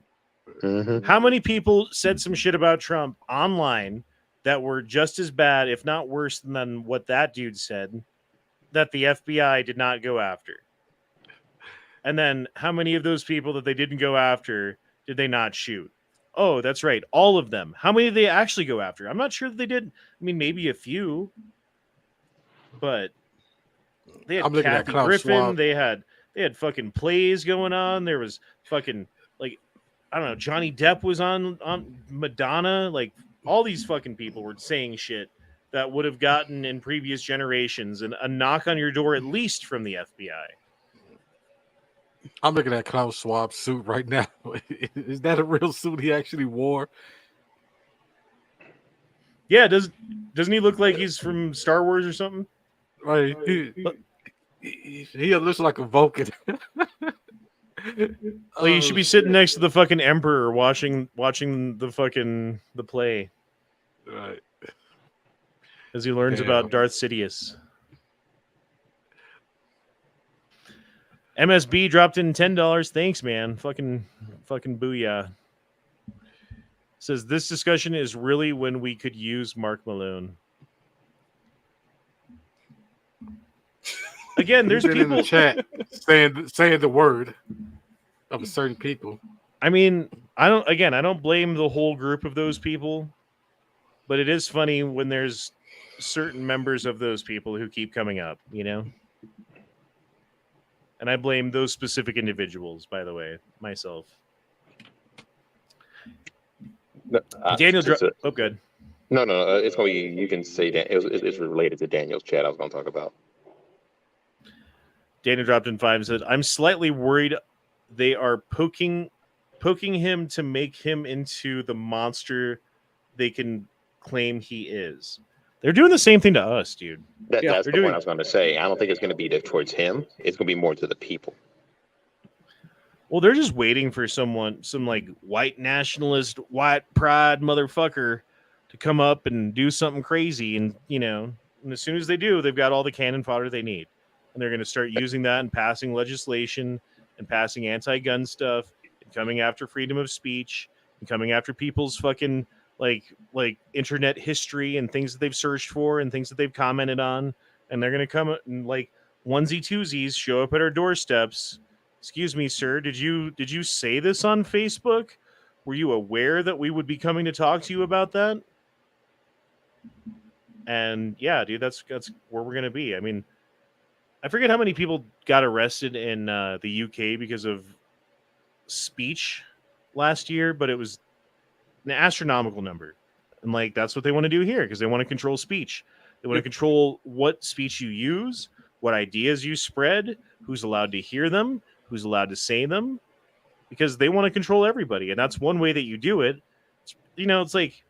S5: Mm-hmm.
S2: How many people said some shit about Trump online that were just as bad, if not worse, than what that dude said? that the FBI did not go after? And then how many of those people that they didn't go after did they not shoot? Oh, that's right. All of them. How many did they actually go after? I'm not sure that they did. I mean, maybe a few, but they had
S4: I'm looking at
S2: Kathy
S4: Klaus
S2: Griffin.
S4: Schwab.
S2: They had fucking plays going on. There was fucking, like, I don't know, Johnny Depp was on Madonna. Like, all these fucking people were saying shit that would have gotten in previous generations and a knock on your door at least from the FBI.
S4: I'm looking at Klaus Schwab's suit right now. Is that a real suit he actually wore?
S2: Yeah, doesn't he look like he's from Star Wars or something?
S4: Right. He looks like a Vulcan.
S2: Well, you should be sitting next to the fucking Emperor watching the play.
S4: Right.
S2: As he learns about Darth Sidious. MSB dropped in $10. Thanks, man. Fucking booyah. Says this discussion is really when we could use Mark Malone. Again, there's people
S4: in the chat saying the word of a certain people.
S2: I mean, I don't blame the whole group of those people, but it is funny when there's certain members of those people who keep coming up, you know? And I blame those specific individuals, by the way, myself.
S7: No,
S2: Daniel, oh, good.
S7: No, it's going to be, you can say that it's related to Daniel's chat I was going to talk about.
S2: Daniel dropped in 5 and said, I'm slightly worried they are poking him to make him into the monster they can claim he is. They're doing the same thing to us, dude.
S7: That's the point I was going to say. I don't think it's going to be towards him. It's going to be more to the people.
S2: Well, they're just waiting for some like white nationalist, white pride motherfucker to come up and do something crazy. And, you know, and as soon as they do, they've got all the cannon fodder they need. And they're going to start using that and passing legislation and passing anti-gun stuff and coming after freedom of speech and coming after people's fucking like internet history and things that they've searched for and things that they've commented on. And they're going to come and like onesie twosies show up at our doorsteps. Excuse me, sir. Did you say this on Facebook? Were you aware that we would be coming to talk to you about that? And yeah, dude, that's where we're going to be. I mean, I forget how many people got arrested in the UK because of speech last year, but it was an astronomical number. And like, that's what they want to do here because they want to control speech. They want to control what speech you use, what ideas you spread, who's allowed to hear them, who's allowed to say them, because they want to control everybody. And that's one way that you do it. You know, it's like,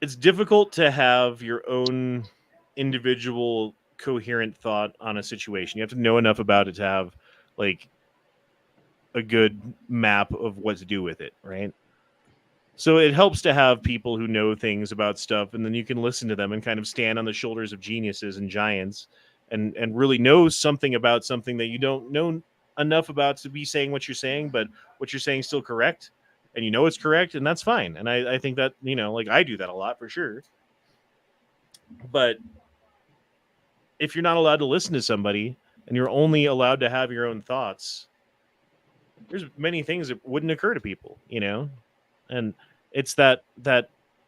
S2: it's difficult to have your own individual coherent thought on a situation. You have to know enough about it to have like a good map of what to do with it, right? So it helps to have people who know things about stuff, and then you can listen to them and kind of stand on the shoulders of geniuses and giants and really know something about something that you don't know enough about to be saying what you're saying, but what you're saying is still correct, and you know it's correct, and that's fine. And I think that, you know, like I do that a lot for sure. But if you're not allowed to listen to somebody and you're only allowed to have your own thoughts, there's many things that wouldn't occur to people, you know? And it's that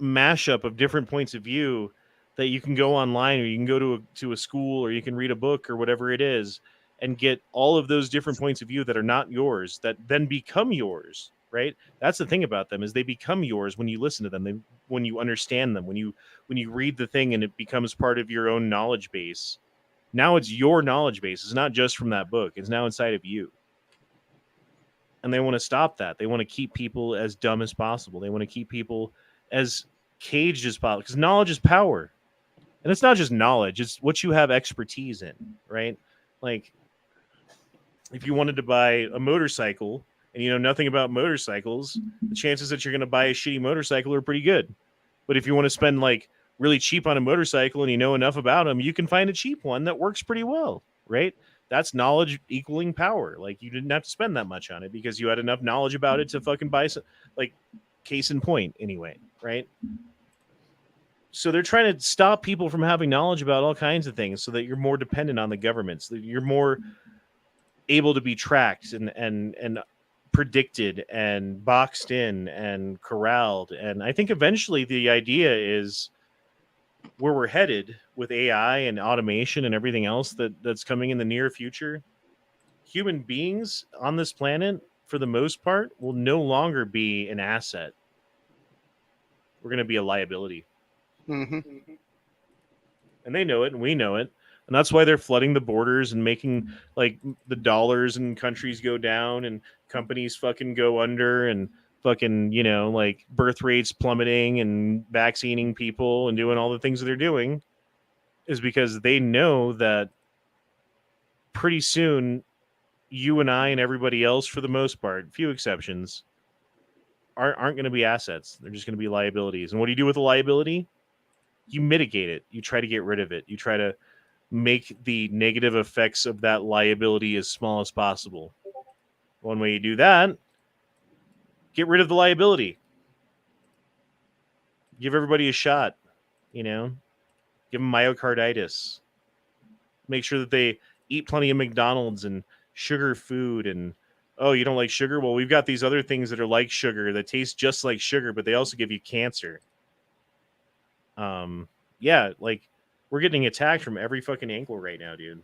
S2: mashup of different points of view that you can go online, or you can go to a school, or you can read a book or whatever it is and get all of those different points of view that are not yours, that then become yours, right? That's the thing about them, is they become yours when you listen to them, when you understand them, when you read the thing and it becomes part of your own knowledge base. Now it's your knowledge base. It's not just from that book. It's now inside of you. And they want to stop that. They want to keep people as dumb as possible. They want to keep people as caged as possible, because knowledge is power. And it's not just knowledge. It's what you have expertise in, right? Like, if you wanted to buy a motorcycle and you know nothing about motorcycles, the chances that you're going to buy a shitty motorcycle are pretty good. But if you want to spend like really cheap on a motorcycle and you know enough about them, you can find a cheap one that works pretty well, right? That's knowledge equaling power. Like, you didn't have to spend that much on it because you had enough knowledge about it to fucking buy some, like, case in point anyway, right? So they're trying to stop people from having knowledge about all kinds of things so that you're more dependent on the government, so that you're more able to be tracked and predicted and boxed in and corralled. And I think eventually the idea is where we're headed with AI and automation and everything else that's coming in the near future. Human beings on this planet, for the most part, will no longer be an asset. We're going to be a liability.
S1: Mm-hmm.
S2: And they know it, and we know it. And that's why they're flooding the borders and making like the dollars in countries go down and companies fucking go under and fucking, like birth rates plummeting and vaccinating people and doing all the things that they're doing, is because they know that pretty soon you and I and everybody else, for the most part, few exceptions, aren't going to be assets. They're just going to be liabilities. And what do you do with a liability? You mitigate it. You try to get rid of it. You try to make the negative effects of that liability as small as possible. One way you do that, get rid of the liability. Give everybody a shot, Give them myocarditis. Make sure that they eat plenty of McDonald's and sugar food. And, oh, you don't like sugar? Well, we've got these other things that are like sugar that taste just like sugar, but they also give you cancer. Yeah, like we're getting attacked from every fucking angle right now, dude.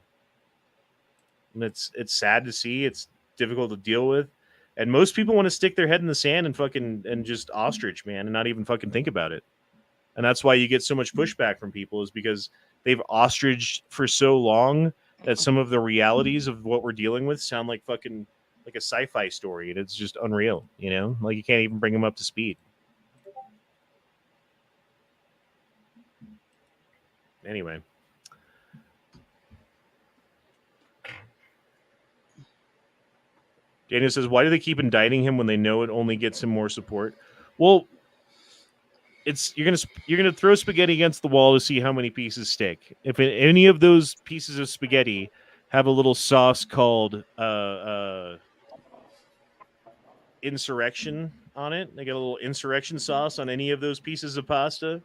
S2: And it's sad to see. It's difficult to deal with. And most people want to stick their head in the sand and just ostrich, man, and not even fucking think about it. And that's why you get so much pushback from people, is because they've ostriched for so long that some of the realities of what we're dealing with sound like fucking like a sci-fi story, and it's just unreal, Like you can't even bring them up to speed. Anyway. Daniel says, why do they keep indicting him when they know it only gets him more support? Well, you're gonna throw spaghetti against the wall to see how many pieces stick. If any of those pieces of spaghetti have a little sauce called insurrection on it, they get a little insurrection sauce on any of those pieces of pasta,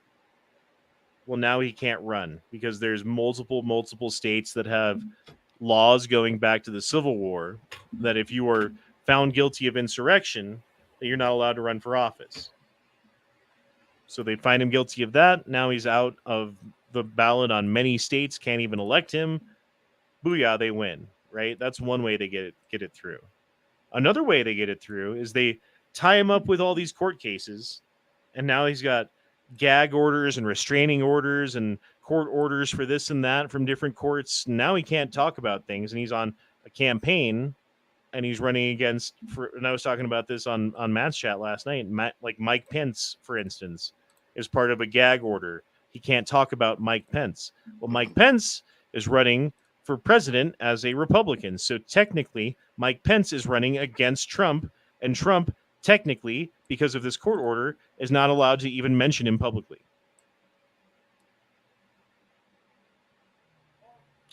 S2: well, now he can't run, because there's multiple states that have laws going back to the Civil War that if you are found guilty of insurrection, that you're not allowed to run for office. So they find him guilty of that. Now he's out of the ballot on many states, can't even elect him. Booyah, they win, right? That's one way they get it through. Another way they get it through is they tie him up with all these court cases, and now he's got gag orders and restraining orders and court orders for this and that from different courts. Now he can't talk about things, and he's on a campaign, and he's running against, and I was talking about this on Matt's chat last night, like Mike Pence, for instance, is part of a gag order. He can't talk about Mike Pence. Well, Mike Pence is running for president as a Republican. So technically, Mike Pence is running against Trump, and Trump, technically, because of this court order, is not allowed to even mention him publicly.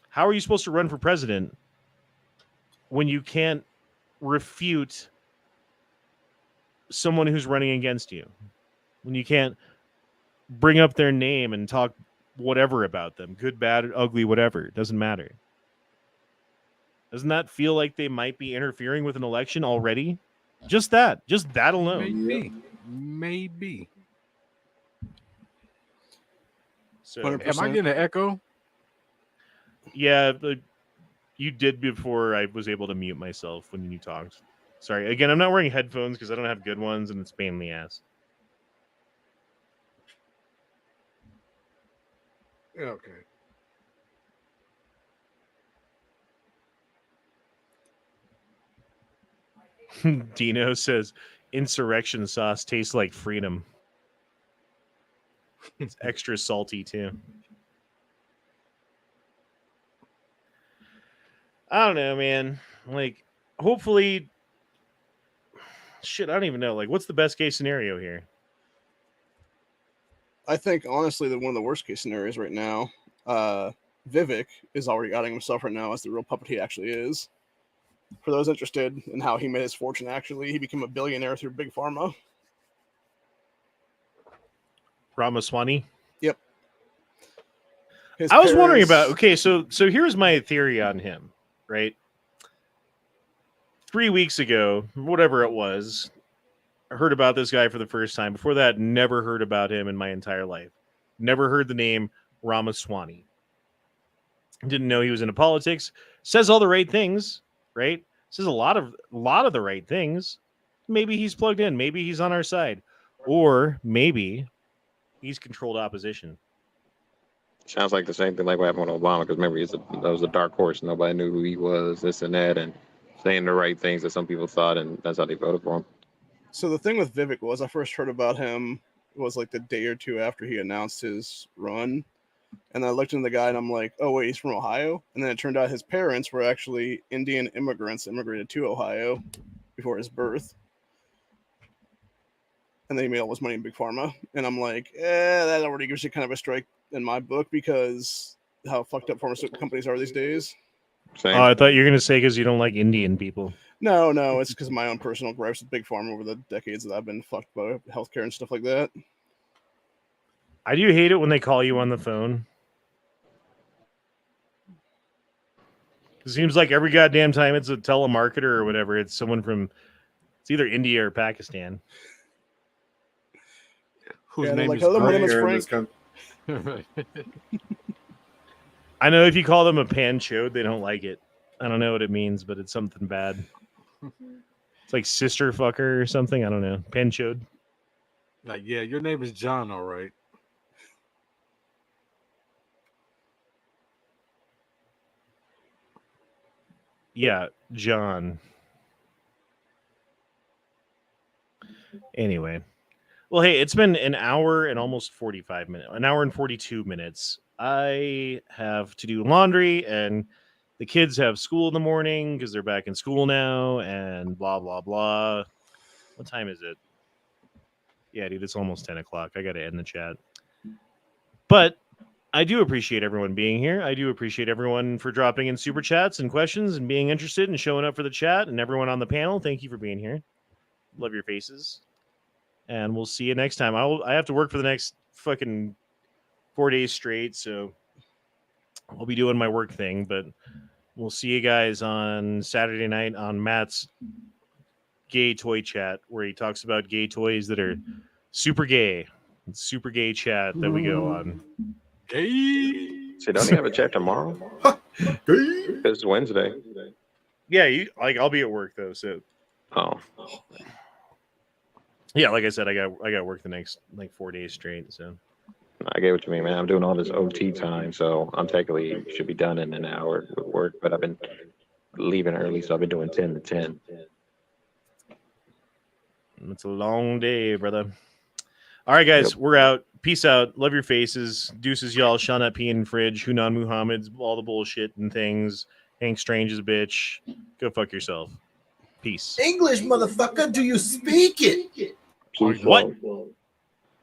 S2: How are you supposed to run for president when you can't refute someone who's running against you? When you can't bring up their name and talk whatever about them, good, bad, ugly, whatever, it doesn't matter. Doesn't that feel like they might be interfering with an election already? Just that alone.
S4: Maybe.
S2: So,
S6: 100%.
S4: Am I getting an echo?
S2: Yeah, you did before I was able to mute myself when you talked. Sorry. Again, I'm not wearing headphones because I don't have good ones, and it's a pain in the ass.
S4: Okay.
S2: Dino says insurrection sauce tastes like freedom. It's extra salty too. I don't know, man. Like, hopefully, shit, I don't even know. Like, what's the best case scenario here?
S1: I think, honestly, that one of the worst case scenarios right now, Vivek is already outing himself right now as the real puppet he actually is. For those interested in how he made his fortune, actually, he became a billionaire through Big Pharma.
S2: Ramaswamy?
S1: Yep.
S2: I was wondering about. Okay, so here's my theory on him. Right, 3 weeks ago, whatever it was, I heard about this guy for the first time. Before that, never heard about him in my entire life. Never heard the name Ramaswamy. Didn't know he was into politics. Says all the right things, right? Says a lot of the right things. Maybe he's plugged in. Maybe he's on our side, or maybe he's controlled opposition.
S5: Sounds like the same thing like what happened with Obama, because remember, that was a dark horse. Nobody knew who he was, this and that, and saying the right things that some people thought, and that's how they voted for him.
S1: So the thing with Vivek was I first heard about him was like the day or two after he announced his run. And I looked into the guy and I'm like, oh, wait, he's from Ohio? And then it turned out his parents were actually Indian immigrants, immigrated to Ohio before his birth. And then he made all his money in Big Pharma. And I'm like, that already gives you kind of a strike in my book because how fucked up pharmaceutical companies are these days.
S5: Same.
S2: Oh, I thought you were going to say because you don't like Indian people.
S1: No, it's because of my own personal gripes with Big Pharma over the decades that I've been fucked by healthcare and stuff like that.
S2: I do hate it when they call you on the phone. It seems like every goddamn time it's a telemarketer or whatever, it's someone from either India or Pakistan.
S4: Whose name
S1: like,
S4: is
S1: hello, my name
S6: Here in
S1: is
S6: this
S1: Frank.
S2: I know if you call them a panchode, they don't like it. I don't know what it means, but it's something bad. It's like sister fucker or something. I don't know. Panchode.
S4: Like, yeah, your name is John, all right.
S2: Yeah, John. Anyway. Well, hey, it's been an hour and almost 45 minutes. An hour and 42 minutes. I have to do laundry, and the kids have school in the morning because they're back in school now, and blah, blah, blah. What time is it? Yeah, dude, it's almost 10 o'clock. I got to end the chat. But I do appreciate everyone being here. I do appreciate everyone for dropping in super chats and questions and being interested and showing up for the chat, and everyone on the panel. Thank you for being here. Love your faces. And we'll see you next time. I have to work for the next fucking 4 days straight, so I'll be doing my work thing, but we'll see you guys on Saturday night on Matt's gay toy chat, where he talks about gay toys that are super gay. It's super gay chat that we go on.
S4: Gay.
S5: So don't you have a chat tomorrow? It's Wednesday.
S2: Yeah, I'll be at work though, so
S5: Oh.
S2: yeah, like I said, I got work the next 4 days straight, so
S5: I get what you mean, man. I'm doing all this OT time, so I'm technically should be done in an hour with work, but I've been leaving early, so I've been doing 10 to 10.
S2: it's a long day, brother. All right, guys, we're out. Peace out. Love your faces. Deuces, y'all. Shawnat P in fridge. Hunan Muhammad's all the bullshit and things. Hank Strange is a bitch. Go fuck yourself. Peace.
S8: English, motherfucker. Do you speak it?
S5: Please
S2: What?
S5: don't.